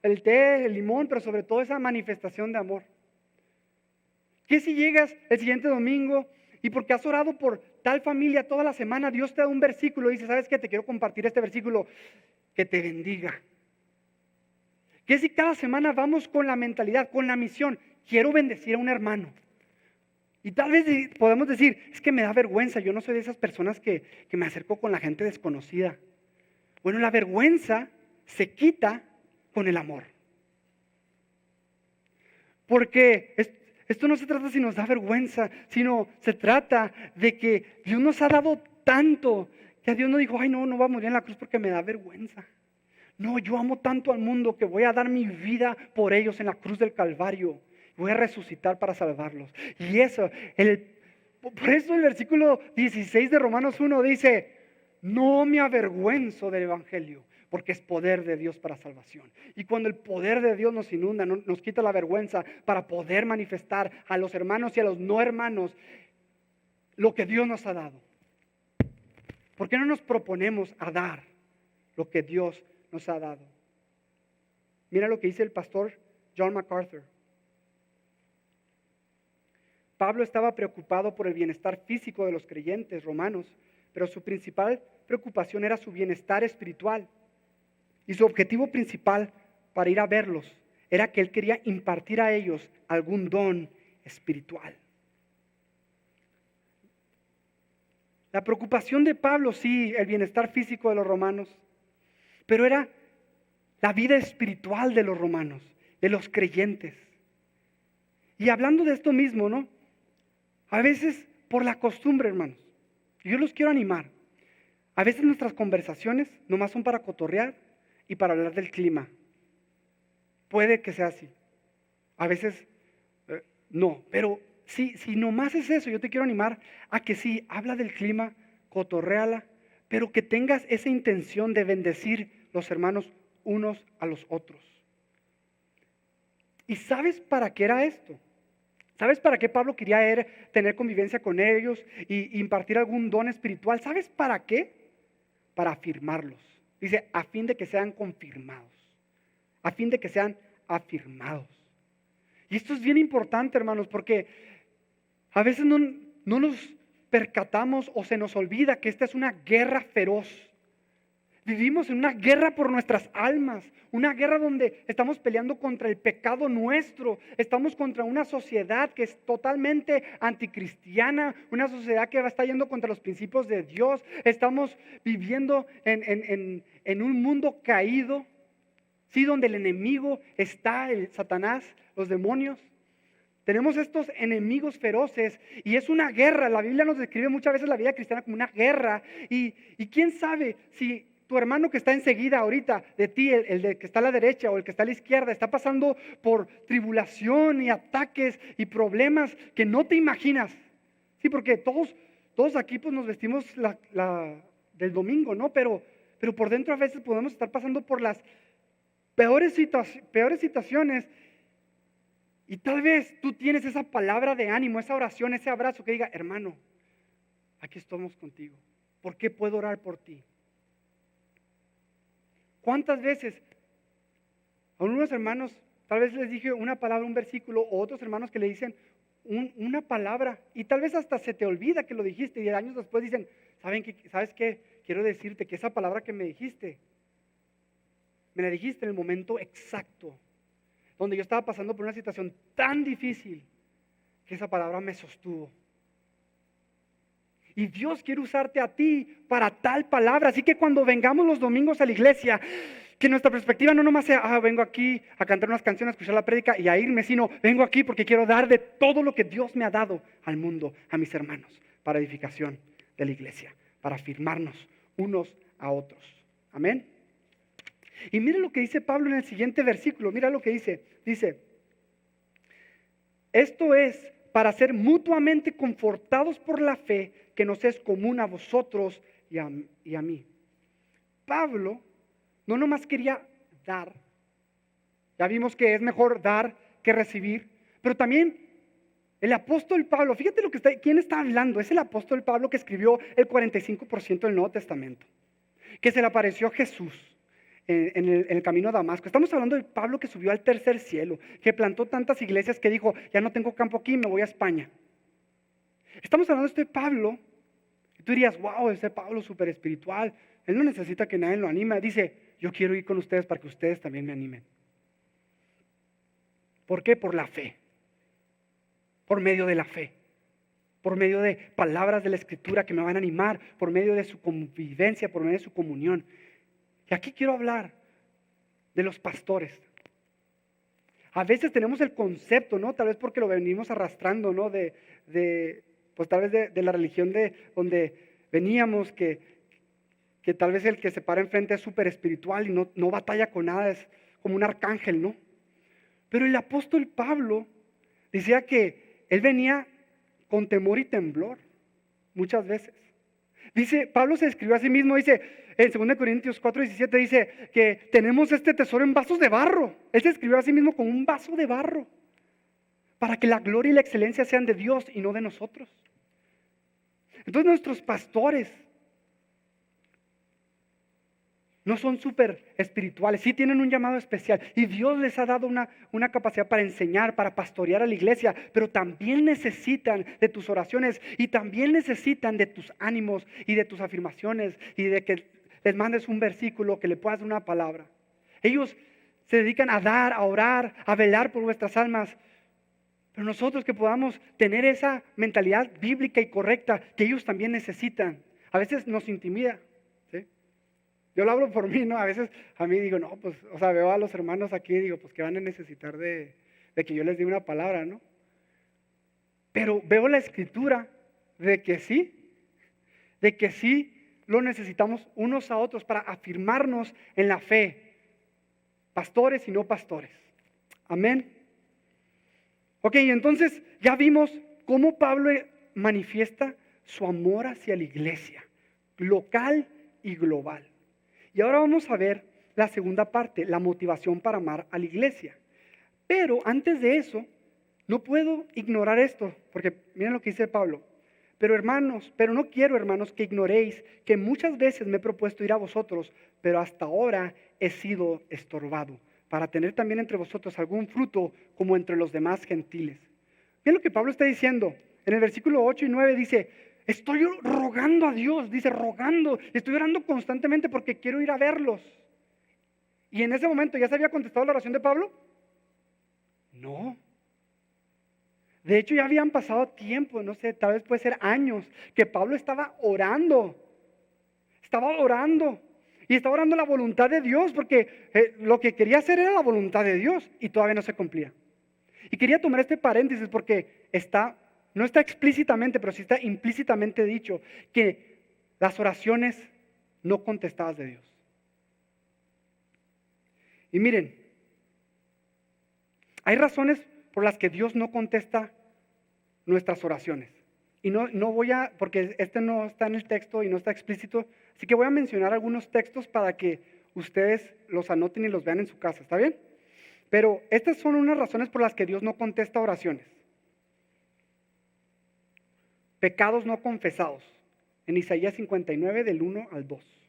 Speaker 1: el té, el limón, pero sobre todo esa manifestación de amor. ¿Qué si llegas el siguiente domingo y porque has orado por tal familia toda la semana, Dios te da un versículo y dice, ¿sabes qué? Te quiero compartir este versículo, que te bendiga. ¿Qué si cada semana vamos con la mentalidad, con la misión, quiero bendecir a un hermano? Y tal vez podemos decir, es que me da vergüenza, yo no soy de esas personas que me acerco con la gente desconocida. Bueno, la vergüenza se quita con el amor. Porque esto no se trata si nos da vergüenza, sino se trata de que Dios nos ha dado tanto, que a Dios no dijo, ay no voy a morir en la cruz porque me da vergüenza. No, yo amo tanto al mundo que voy a dar mi vida por ellos en la cruz del Calvario. Voy a resucitar para salvarlos. Y eso, por eso el versículo 16 de Romanos 1 dice, no me avergüenzo del evangelio, porque es poder de Dios para salvación. Y cuando el poder de Dios nos inunda, nos quita la vergüenza para poder manifestar a los hermanos y a los no hermanos lo que Dios nos ha dado. ¿Por qué no nos proponemos a dar lo que Dios nos ha dado? Mira lo que dice el pastor John MacArthur. Pablo estaba preocupado por el bienestar físico de los creyentes romanos, pero su principal preocupación era su bienestar espiritual. Y su objetivo principal para ir a verlos era que él quería impartir a ellos algún don espiritual. La preocupación de Pablo, sí, el bienestar físico de los romanos, pero era la vida espiritual de los romanos, de los creyentes. Y hablando de esto mismo, ¿no? A veces por la costumbre, hermanos, yo los quiero animar. A veces nuestras conversaciones nomás son para cotorrear y para hablar del clima. Puede que sea así. A veces no, pero si nomás es eso, yo te quiero animar a que sí, habla del clima, cotorréala, pero que tengas esa intención de bendecir los hermanos unos a los otros. ¿Y sabes para qué era esto? ¿Sabes para qué Pablo quería tener convivencia con ellos y impartir algún don espiritual? ¿Sabes para qué? Para afirmarlos. Dice, a fin de que sean confirmados. A fin de que sean afirmados. Y esto es bien importante, hermanos, porque a veces no nos percatamos o se nos olvida que esta es una guerra feroz. Vivimos en una guerra por nuestras almas, una guerra donde estamos peleando contra el pecado nuestro, estamos contra una sociedad que es totalmente anticristiana, una sociedad que está yendo contra los principios de Dios, estamos viviendo en un mundo caído, ¿sí? Donde el enemigo está, el Satanás, los demonios. Tenemos estos enemigos feroces y es una guerra. La Biblia nos describe muchas veces la vida cristiana como una guerra y quién sabe si tu hermano que está enseguida ahorita de ti, el que está a la derecha o el que está a la izquierda, está pasando por tribulación y ataques y problemas que no te imaginas. Sí, porque todos aquí pues nos vestimos del domingo, ¿no? Pero por dentro a veces podemos estar pasando por las peores situaciones. Y tal vez tú tienes esa palabra de ánimo, esa oración, ese abrazo que diga, hermano, aquí estamos contigo. ¿Por qué puedo orar por ti? ¿Cuántas veces a unos hermanos, tal vez les dije una palabra, un versículo, o otros hermanos que le dicen una palabra, y tal vez hasta se te olvida que lo dijiste, y años después dicen, ¿sabes qué? Quiero decirte que esa palabra que me dijiste, me la dijiste en el momento exacto, donde yo estaba pasando por una situación tan difícil, que esa palabra me sostuvo. Y Dios quiere usarte a ti para tal palabra. Así que cuando vengamos los domingos a la iglesia, que nuestra perspectiva no nomás sea, vengo aquí a cantar unas canciones, a escuchar la prédica y a irme, sino vengo aquí porque quiero dar de todo lo que Dios me ha dado al mundo, a mis hermanos, para edificación de la iglesia, para afirmarnos unos a otros. Amén. Y mira lo que dice Pablo en el siguiente versículo. Mira lo que dice. Dice, esto es para ser mutuamente confortados por la fe que nos es común a vosotros y a mí. Pablo no nomás quería dar. Ya vimos que es mejor dar que recibir. Pero también el apóstol Pablo, fíjate ¿quién está hablando? Es el apóstol Pablo que escribió el 45% del Nuevo Testamento. Que se le apareció Jesús en el camino a Damasco. Estamos hablando de Pablo que subió al tercer cielo, que plantó tantas iglesias que dijo, ya no tengo campo aquí, me voy a España. Estamos hablando de este Pablo, y tú dirías, wow, ese Pablo súper espiritual, él no necesita que nadie lo anime. Dice, yo quiero ir con ustedes para que ustedes también me animen. ¿Por qué? Por la fe, por medio de la fe, por medio de palabras de la Escritura que me van a animar, por medio de su convivencia, por medio de su comunión. Y aquí quiero hablar de los pastores. A veces tenemos el concepto, ¿no? Tal vez porque lo venimos arrastrando, ¿no? Pues tal vez de la religión de donde veníamos, que tal vez el que se para enfrente es súper espiritual y no batalla con nada, es como un arcángel, ¿no? Pero el apóstol Pablo decía que él venía con temor y temblor muchas veces. Dice, Pablo se escribió a sí mismo, dice, en 2 Corintios 4:17 dice que tenemos este tesoro en vasos de barro. Él se escribió a sí mismo con un vaso de barro para que la gloria y la excelencia sean de Dios y no de nosotros. Entonces nuestros pastores no son súper espirituales, sí tienen un llamado especial y Dios les ha dado una capacidad para enseñar, para pastorear a la iglesia, pero también necesitan de tus oraciones y también necesitan de tus ánimos y de tus afirmaciones y de que les mandes un versículo, que le puedas dar una palabra. Ellos se dedican a dar, a orar, a velar por vuestras almas, pero nosotros que podamos tener esa mentalidad bíblica y correcta que ellos también necesitan, a veces nos intimida. Yo lo hablo por mí, ¿no? A veces a mí digo, no, pues, o sea, veo a los hermanos aquí y digo, pues, que van a necesitar de que yo les diga una palabra, ¿no? Pero veo la escritura de que sí lo necesitamos unos a otros para afirmarnos en la fe, pastores y no pastores. Amén. Ok, entonces ya vimos cómo Pablo manifiesta su amor hacia la iglesia, local y global. Y ahora vamos a ver la segunda parte, la motivación para amar a la iglesia. Pero antes de eso, No puedo ignorar esto, porque miren lo que dice Pablo. Pero no quiero, hermanos, que ignoréis que muchas veces me he propuesto ir a vosotros, pero hasta ahora he sido estorbado, para tener también entre vosotros algún fruto como entre los demás gentiles. Miren lo que Pablo está diciendo. En el versículo 8 y 9 dice, estoy rogando a Dios, dice rogando, estoy orando constantemente porque quiero ir a verlos. ¿Y en ese momento ya se había contestado la oración de Pablo? No. De hecho, ya habían pasado tiempo, no sé, tal vez puede ser años, que Pablo estaba orando. Y estaba orando la voluntad de Dios, porque lo que quería hacer era la voluntad de Dios y todavía no se cumplía. Y quería tomar este paréntesis porque no está explícitamente, pero sí está implícitamente dicho que las oraciones no contestadas de Dios. Y miren, hay razones por las que Dios no contesta nuestras oraciones. Y no voy a, porque este no está en el texto y no está explícito, así que voy a mencionar algunos textos para que ustedes los anoten y los vean en su casa, ¿está bien? Pero estas son unas razones por las que Dios no contesta oraciones. Pecados no confesados, en Isaías 59 del 1 al 2.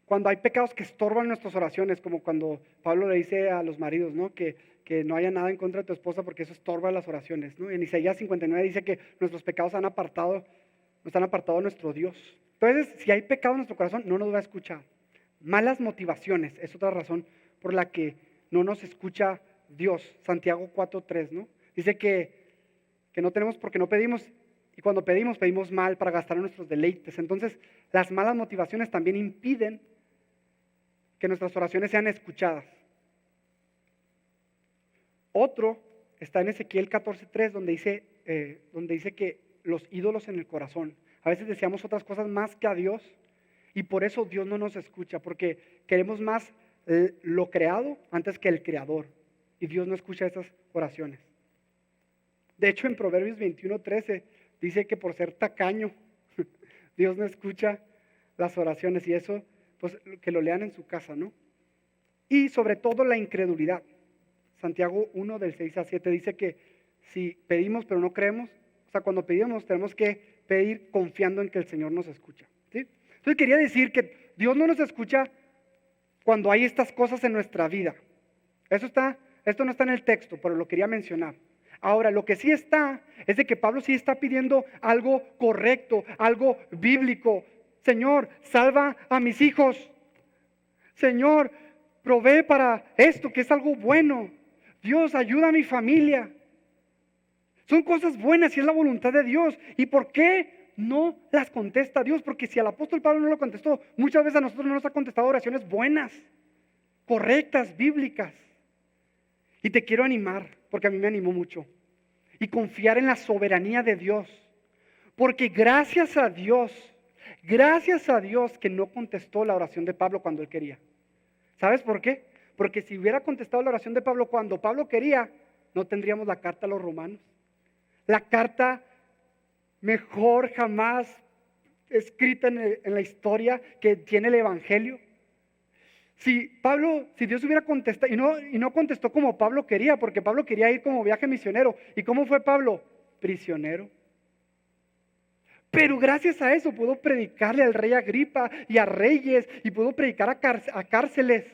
Speaker 1: Cuando hay pecados que estorban nuestras oraciones, como cuando Pablo le dice a los maridos, ¿no? Que no haya nada en contra de tu esposa porque eso estorba las oraciones, ¿no? En Isaías 59 dice que nuestros pecados nos han apartado de nuestro Dios. Entonces, si hay pecado en nuestro corazón, no nos va a escuchar. Malas motivaciones es otra razón por la que no nos escucha Dios. Santiago 4:3, ¿no? Dice que no tenemos porque no pedimos, y cuando pedimos mal para gastar en nuestros deleites. Entonces, las malas motivaciones también impiden que nuestras oraciones sean escuchadas. Otro está en Ezequiel 14:3, donde dice que los ídolos en el corazón. A veces deseamos otras cosas más que a Dios y por eso Dios no nos escucha, porque queremos más lo creado antes que el creador. Y Dios no escucha esas oraciones. De hecho, en Proverbios 21:13 dice que por ser tacaño, Dios no escucha las oraciones. Y eso, pues que lo lean en su casa, ¿no? Y sobre todo la incredulidad. Santiago 1 del 6 al 7 dice que si pedimos pero no creemos, o sea, cuando pedimos tenemos que pedir confiando en que el Señor nos escucha, ¿sí? Entonces quería decir que Dios no nos escucha cuando hay estas cosas en nuestra vida. Esto no está en el texto, pero lo quería mencionar. Ahora, lo que sí está es de que Pablo sí está pidiendo algo correcto, algo bíblico. Señor, salva a mis hijos. Señor, provee para esto que es algo bueno. Dios, ayuda a mi familia. Son cosas buenas y es la voluntad de Dios. ¿Y por qué no las contesta Dios? Porque si al apóstol Pablo no lo contestó, muchas veces a nosotros no nos ha contestado oraciones buenas, correctas, bíblicas. Y te quiero animar, porque a mí me animó mucho. Y confiar en la soberanía de Dios. Porque gracias a Dios que no contestó la oración de Pablo cuando él quería. ¿Sabes por qué? Porque si hubiera contestado la oración de Pablo cuando Pablo quería, no tendríamos la carta a los romanos. La carta mejor jamás escrita en la historia que tiene el Evangelio. Si Dios hubiera contestado, y no contestó como Pablo quería, porque Pablo quería ir como viaje misionero. ¿Y cómo fue Pablo? Prisionero. Pero gracias a eso pudo predicarle al rey Agripa y a reyes, y pudo predicar a cárceles.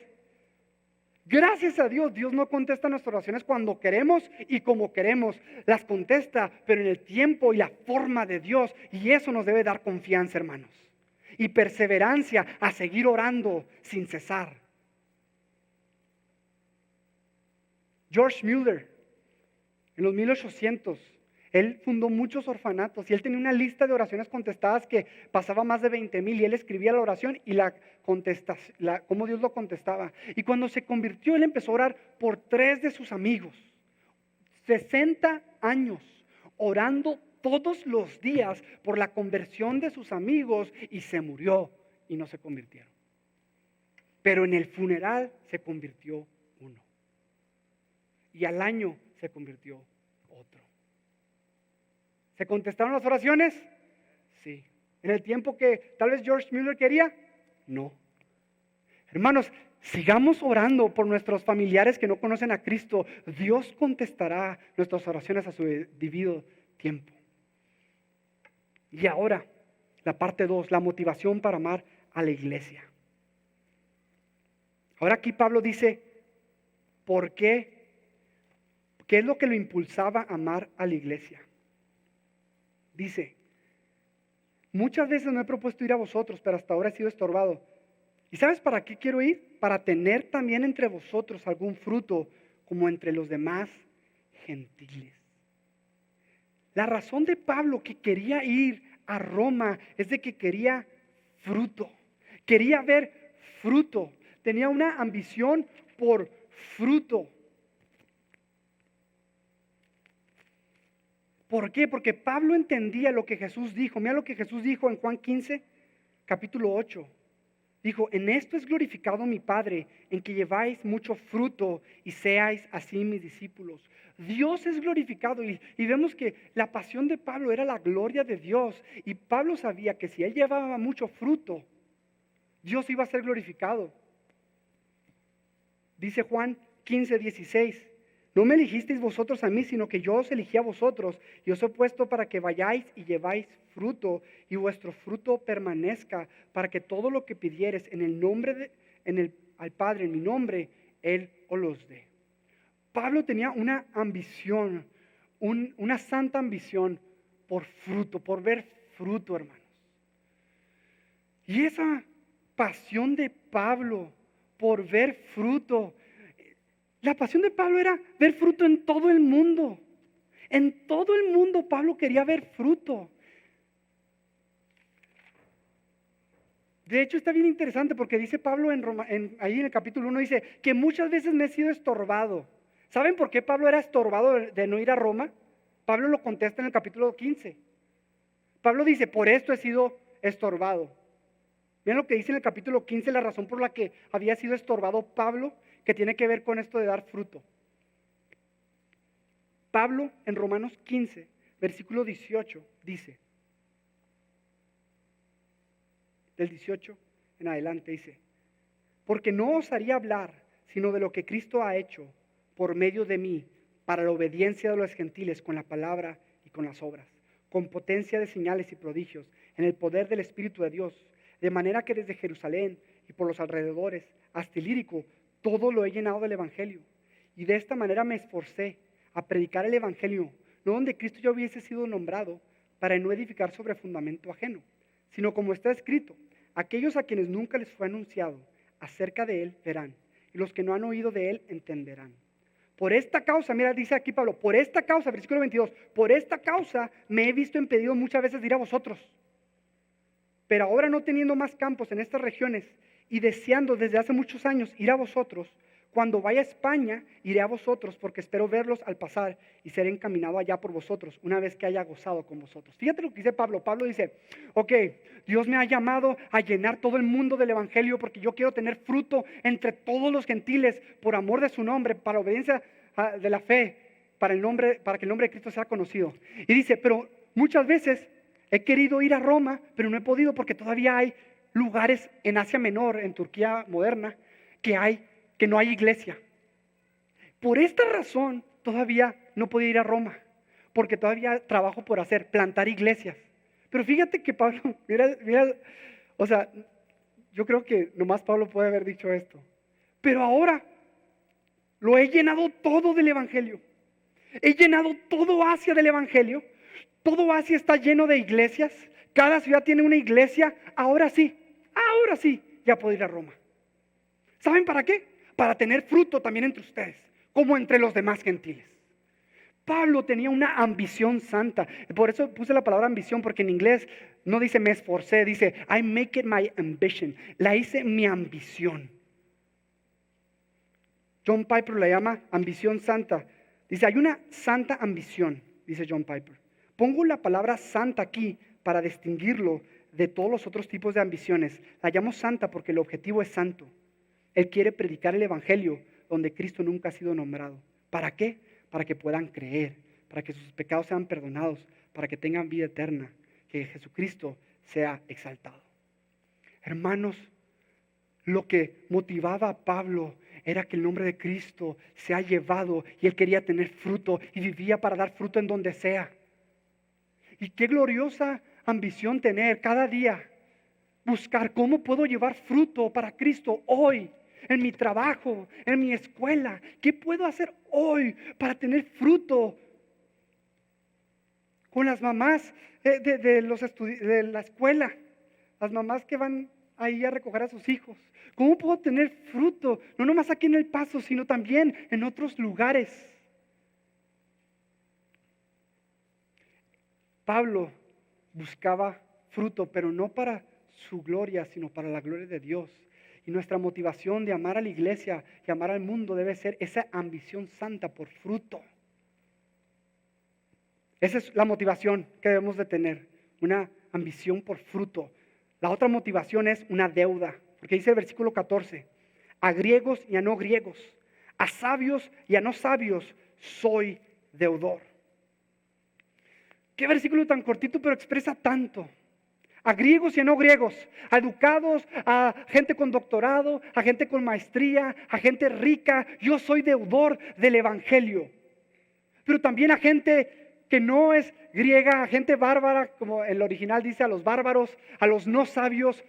Speaker 1: Gracias a Dios, Dios no contesta nuestras oraciones cuando queremos y como queremos. Las contesta, pero en el tiempo y la forma de Dios. Y eso nos debe dar confianza, hermanos. Y perseverancia a seguir orando sin cesar. George Mueller, en los 1800, él fundó muchos orfanatos y él tenía una lista de oraciones contestadas que pasaba más de 20,000 y él escribía la oración y cómo Dios lo contestaba. Y cuando se convirtió, él empezó a orar por 3 de sus amigos. 60 años orando todos los días por la conversión de sus amigos y se murió y no se convirtieron. Pero en el funeral se convirtió uno. Y al año se convirtió otro. ¿Se contestaron las oraciones? Sí. ¿En el tiempo que tal vez George Mueller quería? No. Hermanos, sigamos orando por nuestros familiares que no conocen a Cristo. Dios contestará nuestras oraciones a su debido tiempo. Y ahora, la parte 2, la motivación para amar a la iglesia. Ahora aquí Pablo dice, ¿por qué? ¿Qué es lo que lo impulsaba a amar a la iglesia? Dice, muchas veces me he propuesto ir a vosotros, pero hasta ahora he sido estorbado. ¿Y sabes para qué quiero ir? Para tener también entre vosotros algún fruto, como entre los demás gentiles. La razón de Pablo que quería ir a Roma es de que quería fruto. Quería ver fruto. Tenía una ambición por fruto. ¿Por qué? Porque Pablo entendía lo que Jesús dijo. Mira lo que Jesús dijo en Juan 15, capítulo 8. Dijo, en esto es glorificado mi Padre, en que lleváis mucho fruto y seáis así mis discípulos. Dios es glorificado y vemos que la pasión de Pablo era la gloria de Dios. Y Pablo sabía que si él llevaba mucho fruto, Dios iba a ser glorificado. Dice Juan 15, 16. No me elegisteis vosotros a mí, sino que yo os elegí a vosotros y os he puesto para que vayáis y lleváis fruto y vuestro fruto permanezca, para que todo lo que pidieres en el nombre al Padre, en mi nombre, Él os los dé. Pablo tenía una ambición, una santa ambición por fruto, por ver fruto, hermanos. Y esa pasión de Pablo por ver fruto, la pasión de Pablo era ver fruto en todo el mundo. En todo el mundo Pablo quería ver fruto. De hecho está bien interesante porque dice Pablo ahí en el capítulo 1, dice que muchas veces me he sido estorbado. ¿Saben por qué Pablo era estorbado de no ir a Roma? Pablo lo contesta en el capítulo 15. Pablo dice, por esto he sido estorbado. Miren lo que dice en el capítulo 15, la razón por la que había sido estorbado Pablo, que tiene que ver con esto de dar fruto. Pablo en Romanos 15, versículo 18, dice, del 18 en adelante dice, porque no osaría hablar sino de lo que Cristo ha hecho por medio de mí para la obediencia de los gentiles con la palabra y con las obras, con potencia de señales y prodigios, en el poder del Espíritu de Dios, de manera que desde Jerusalén y por los alrededores hasta Ilírico, todo lo he llenado del Evangelio. Y de esta manera me esforcé a predicar el Evangelio, no donde Cristo ya hubiese sido nombrado, para no edificar sobre fundamento ajeno, sino como está escrito, aquellos a quienes nunca les fue anunciado acerca de él verán, y los que no han oído de él entenderán. Por esta causa, mira, dice aquí Pablo, por esta causa, versículo 22, por esta causa me he visto impedido muchas veces de ir a vosotros. Pero ahora no teniendo más campos en estas regiones y deseando desde hace muchos años ir a vosotros, cuando vaya a España iré a vosotros porque espero verlos al pasar y seré encaminado allá por vosotros una vez que haya gozado con vosotros. Fíjate lo que dice Pablo. Pablo dice, ok, Dios me ha llamado a llenar todo el mundo del Evangelio porque yo quiero tener fruto entre todos los gentiles por amor de su nombre, para obediencia de la fe, para que el nombre de Cristo sea conocido. Y dice, pero muchas veces he querido ir a Roma, pero no he podido porque todavía hay lugares en Asia Menor, en Turquía moderna, que no hay iglesia. Por esta razón todavía no podía ir a Roma, porque todavía trabajo por hacer, plantar iglesias. Pero fíjate que Pablo, mira, o sea, yo creo que nomás Pablo puede haber dicho esto. Pero ahora lo he llenado todo del Evangelio. He llenado todo Asia del Evangelio. Todo Asia está lleno de iglesias. Cada ciudad tiene una iglesia. Ahora sí, ya puedo ir a Roma. ¿Saben para qué? Para tener fruto también entre ustedes, como entre los demás gentiles. Pablo tenía una ambición santa. Por eso puse la palabra ambición, porque en inglés no dice me esforcé, dice I make it my ambition. La hice mi ambición. John Piper la llama ambición santa. Dice, hay una santa ambición, dice John Piper. Pongo la palabra santa aquí para distinguirlo de todos los otros tipos de ambiciones. La llamo santa porque el objetivo es santo. Él quiere predicar el Evangelio donde Cristo nunca ha sido nombrado. ¿Para qué? Para que puedan creer, para que sus pecados sean perdonados, para que tengan vida eterna, que Jesucristo sea exaltado. Hermanos, Lo que motivaba a Pablo era que el nombre de Cristo se ha llevado y él quería tener fruto y vivía para dar fruto en donde sea. Y qué gloriosa ambición tener cada día. Buscar cómo puedo llevar fruto para Cristo hoy, en mi trabajo, en mi escuela. ¿Qué puedo hacer hoy para tener fruto? Con las mamás de la escuela, las mamás que van ahí a recoger a sus hijos. ¿Cómo puedo tener fruto? No nomás aquí en El Paso, sino también en otros lugares. Pablo buscaba fruto, pero no para su gloria, sino para la gloria de Dios. Y nuestra motivación de amar a la iglesia y amar al mundo debe ser esa ambición santa por fruto. Esa es la motivación que debemos de tener, una ambición por fruto. La otra motivación es una deuda, porque dice el versículo 14, a griegos y a no griegos, a sabios y a no sabios, soy deudor. Qué versículo tan cortito, pero expresa tanto. A griegos y a no griegos, a educados, a gente con doctorado, a gente con maestría, a gente rica. Yo soy deudor del evangelio. Pero también a gente que no es griega, a gente bárbara, como el original dice, a los bárbaros, a los no sabios,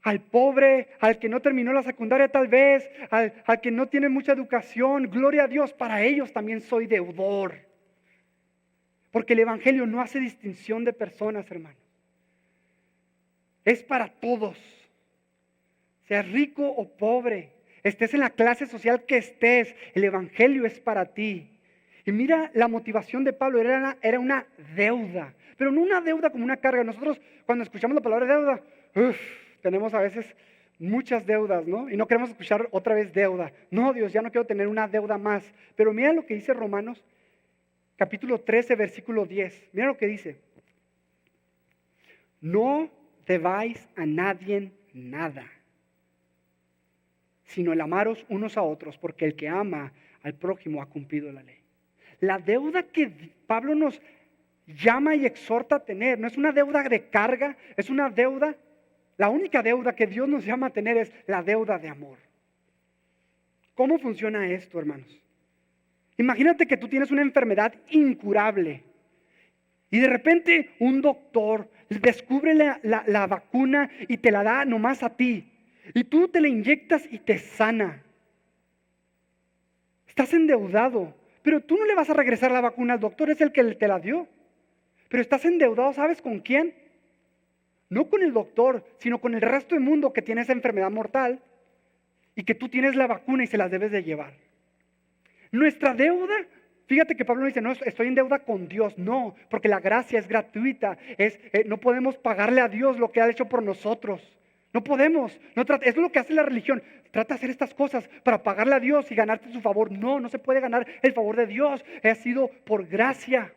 Speaker 1: al pobre, al que no terminó la secundaria tal vez, al que no tiene mucha educación. Gloria a Dios, para ellos también soy deudor. Porque el evangelio no hace distinción de personas, hermanos. Es para todos. Seas rico o pobre, estés en la clase social que estés, el evangelio es para ti. Y mira, la motivación de Pablo era una deuda, pero no una deuda como una carga. Nosotros cuando escuchamos la palabra deuda, tenemos a veces muchas deudas, ¿no? Y no queremos escuchar otra vez deuda. No, Dios, ya no quiero tener una deuda más. Pero mira lo que dice Romanos capítulo 13, versículo 10. Mira lo que dice. No debáis a nadie nada, sino el amaros unos a otros, porque el que ama al prójimo ha cumplido la ley. La deuda que Pablo nos llama y exhorta a tener no es una deuda de carga, es una deuda, la única deuda que Dios nos llama a tener es la deuda de amor. ¿Cómo funciona esto, hermanos? Imagínate que tú tienes una enfermedad incurable y de repente un doctor descubre la vacuna y te la da nomás a ti. Y tú te la inyectas y te sana. Estás endeudado, pero tú no le vas a regresar la vacuna al doctor, es el que te la dio. Pero estás endeudado, ¿sabes con quién? No con el doctor, sino con el resto del mundo que tiene esa enfermedad mortal y que tú tienes la vacuna y se las debes de llevar. Nuestra deuda, fíjate que Pablo no dice, no, estoy en deuda con Dios. No, porque la gracia es gratuita. No podemos pagarle a Dios lo que ha hecho por nosotros. No podemos. Es lo que hace la religión. Trata de hacer estas cosas para pagarle a Dios y ganarte su favor. No, no se puede ganar el favor de Dios. Ha sido por gracia.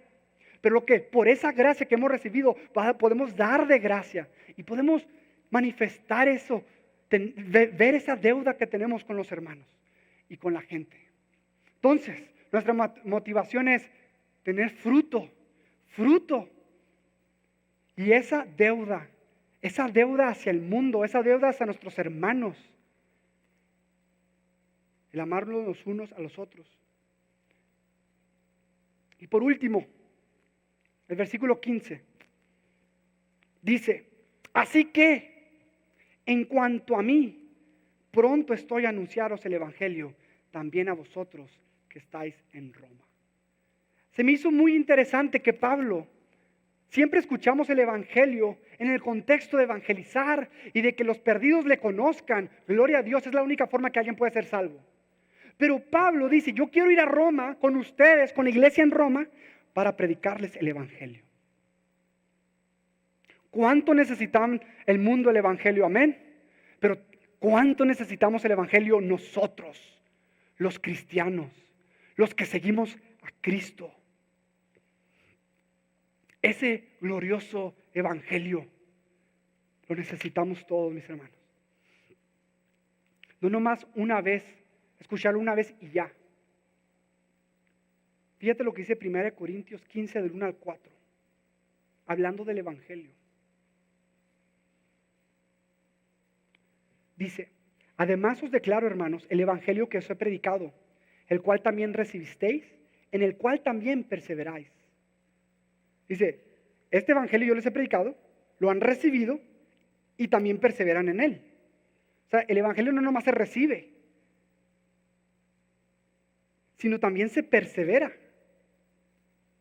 Speaker 1: Pero lo que por esa gracia que hemos recibido podemos dar de gracia. Y podemos manifestar eso. Ver esa deuda que tenemos con los hermanos y con la gente. Entonces, nuestra motivación es tener fruto. Y esa deuda hacia el mundo, esa deuda hacia nuestros hermanos, el amarlos los unos a los otros. Y por último, el versículo 15 dice, así que en cuanto a mí, pronto estoy a anunciaros el evangelio, también a vosotros que estáis en Roma. Se me hizo muy interesante que Pablo, siempre escuchamos el evangelio en el contexto de evangelizar y de que los perdidos le conozcan. Gloria a Dios, es la única forma que alguien puede ser salvo. Pero Pablo dice, yo quiero ir a Roma con ustedes, con la iglesia en Roma, para predicarles el evangelio. ¿Cuánto necesitan el mundo el evangelio? Amén. Pero ¿cuánto necesitamos el evangelio nosotros, los cristianos, los que seguimos a Cristo? Ese glorioso evangelio lo necesitamos todos, mis hermanos. No nomás una vez, escucharlo una vez y ya. Fíjate lo que dice 1 Corintios 15 del 1 al 4, hablando del evangelio. Dice, Además os declaro, hermanos, el evangelio que os he predicado, el cual también recibisteis, en el cual también perseveráis. Dice, este evangelio yo les he predicado, lo han recibido y también perseveran en él. O sea, el evangelio no nomás se recibe, sino también se persevera.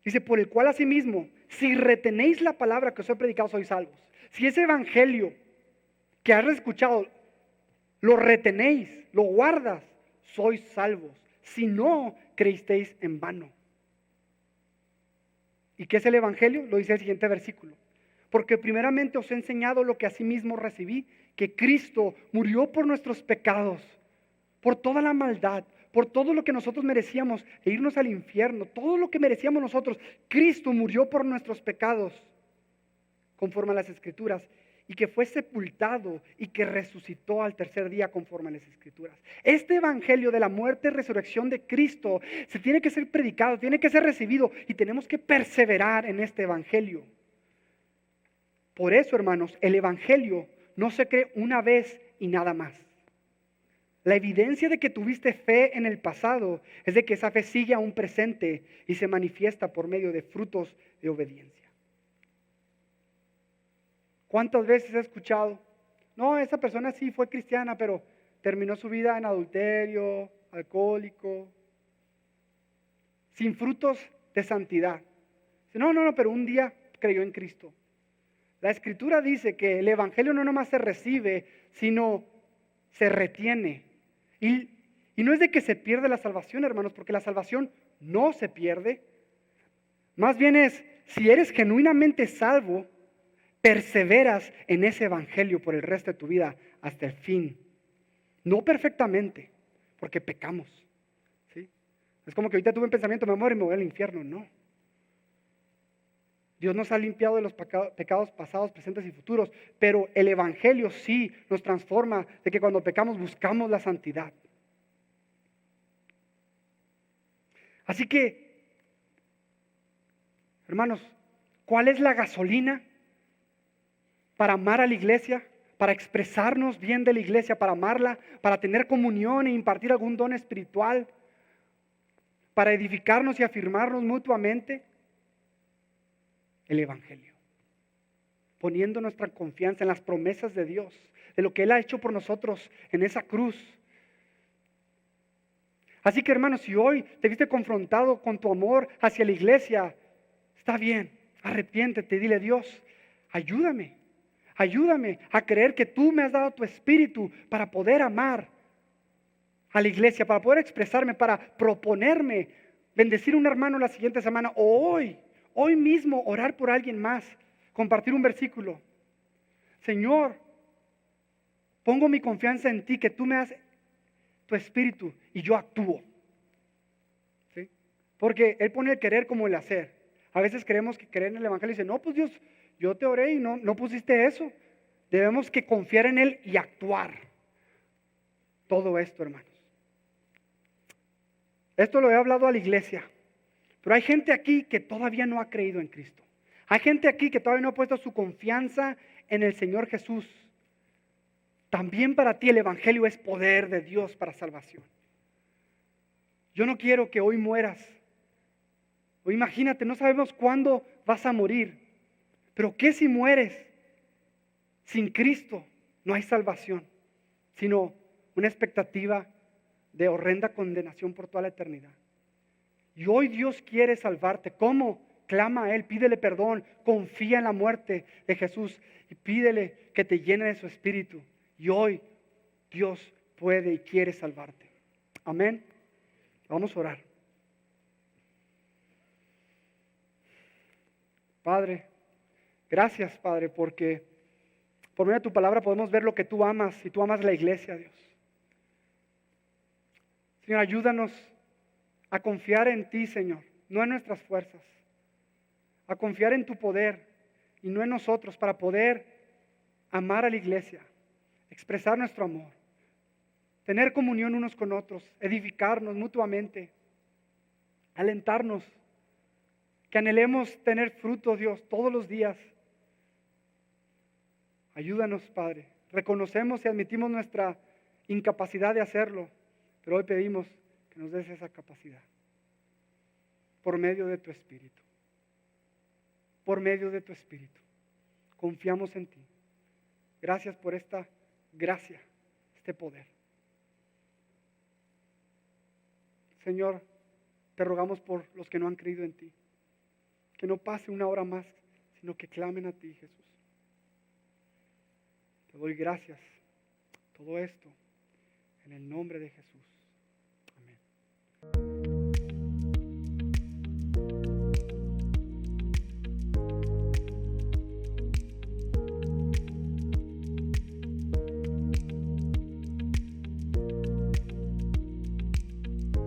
Speaker 1: Dice, por el cual asimismo, si retenéis la palabra que os he predicado, sois salvos. Si ese evangelio que has escuchado, lo retenéis, lo guardas, sois salvos. Si no, creísteis en vano. ¿Y qué es el evangelio? Lo dice el siguiente versículo. Porque primeramente os he enseñado lo que asimismo recibí, que Cristo murió por nuestros pecados, por toda la maldad, por todo lo que nosotros merecíamos e irnos al infierno, todo lo que merecíamos nosotros. Cristo murió por nuestros pecados, conforme a las Escrituras, y que fue sepultado y que resucitó al tercer día conforme a las Escrituras. Este evangelio de la muerte y resurrección de Cristo se tiene que ser predicado, tiene que ser recibido y tenemos que perseverar en este evangelio. Por eso, hermanos, el evangelio no se cree una vez y nada más. La evidencia de que tuviste fe en el pasado es de que esa fe sigue aún presente y se manifiesta por medio de frutos de obediencia. ¿Cuántas veces he escuchado? No, esa persona sí fue cristiana, pero terminó su vida en adulterio, alcohólico, sin frutos de santidad. No, pero un día creyó en Cristo. La Escritura dice que el evangelio no nomás se recibe, sino se retiene. Y no es de que se pierde la salvación, hermanos, porque la salvación no se pierde. Más bien es, si eres genuinamente salvo, perseveras en ese evangelio por el resto de tu vida hasta el fin. No perfectamente, porque pecamos. ¿Sí? Es como que ahorita tuve un pensamiento, me muero y me voy al infierno. No. Dios nos ha limpiado de los pecados pasados, presentes y futuros, pero el evangelio sí nos transforma de que cuando pecamos buscamos la santidad. Así que, hermanos, ¿cuál es la gasolina para amar a la iglesia? Para expresarnos bien de la iglesia, para amarla, para tener comunión e impartir algún don espiritual, para edificarnos y afirmarnos mutuamente. El evangelio, poniendo nuestra confianza en las promesas de Dios, de lo que Él ha hecho por nosotros en esa cruz. Así que, hermanos, si hoy te viste confrontado con tu amor hacia la iglesia, está bien, arrepiéntete, dile: Dios, ayúdame a creer que tú me has dado tu espíritu para poder amar a la iglesia, para poder expresarme, para proponerme bendecir a un hermano la siguiente semana o hoy mismo orar por alguien más, compartir un versículo. Señor, pongo mi confianza en ti, que tú me das tu espíritu y yo actúo. ¿Sí? Porque Él pone el querer como el hacer. A veces creemos que creer en el evangelio y dice: no, pues Dios, yo te oré y no pusiste eso. Debemos que confiar en Él y actuar. Todo esto, hermanos. Esto lo he hablado a la iglesia. Pero hay gente aquí que todavía no ha creído en Cristo. Hay gente aquí que todavía no ha puesto su confianza en el Señor Jesús. También para ti el evangelio es poder de Dios para salvación. Yo no quiero que hoy mueras. O imagínate, no sabemos cuándo vas a morir. Pero ¿qué si mueres? Sin Cristo no hay salvación, sino una expectativa de horrenda condenación por toda la eternidad. Y hoy Dios quiere salvarte. ¿Cómo? Clama a Él, pídele perdón, confía en la muerte de Jesús y pídele que te llene de su espíritu. Y hoy Dios puede y quiere salvarte. Amén. Vamos a orar. Padre, gracias, Padre, porque por medio de tu palabra podemos ver lo que tú amas y tú amas la iglesia, Dios. Señor, ayúdanos a confiar en ti, Señor, no en nuestras fuerzas, a confiar en tu poder y no en nosotros, para poder amar a la iglesia, expresar nuestro amor, tener comunión unos con otros, edificarnos mutuamente, alentarnos, que anhelemos tener fruto, Dios, todos los días. Ayúdanos, Padre. Reconocemos y admitimos nuestra incapacidad de hacerlo, pero hoy pedimos que nos des esa capacidad por medio de tu Espíritu. Por medio de tu Espíritu. Confiamos en ti. Gracias por esta gracia, este poder. Señor, te rogamos por los que no han creído en ti. Que no pase una hora más, sino que clamen a ti, Jesús. Te doy gracias. Todo esto en el nombre de Jesús. Amén.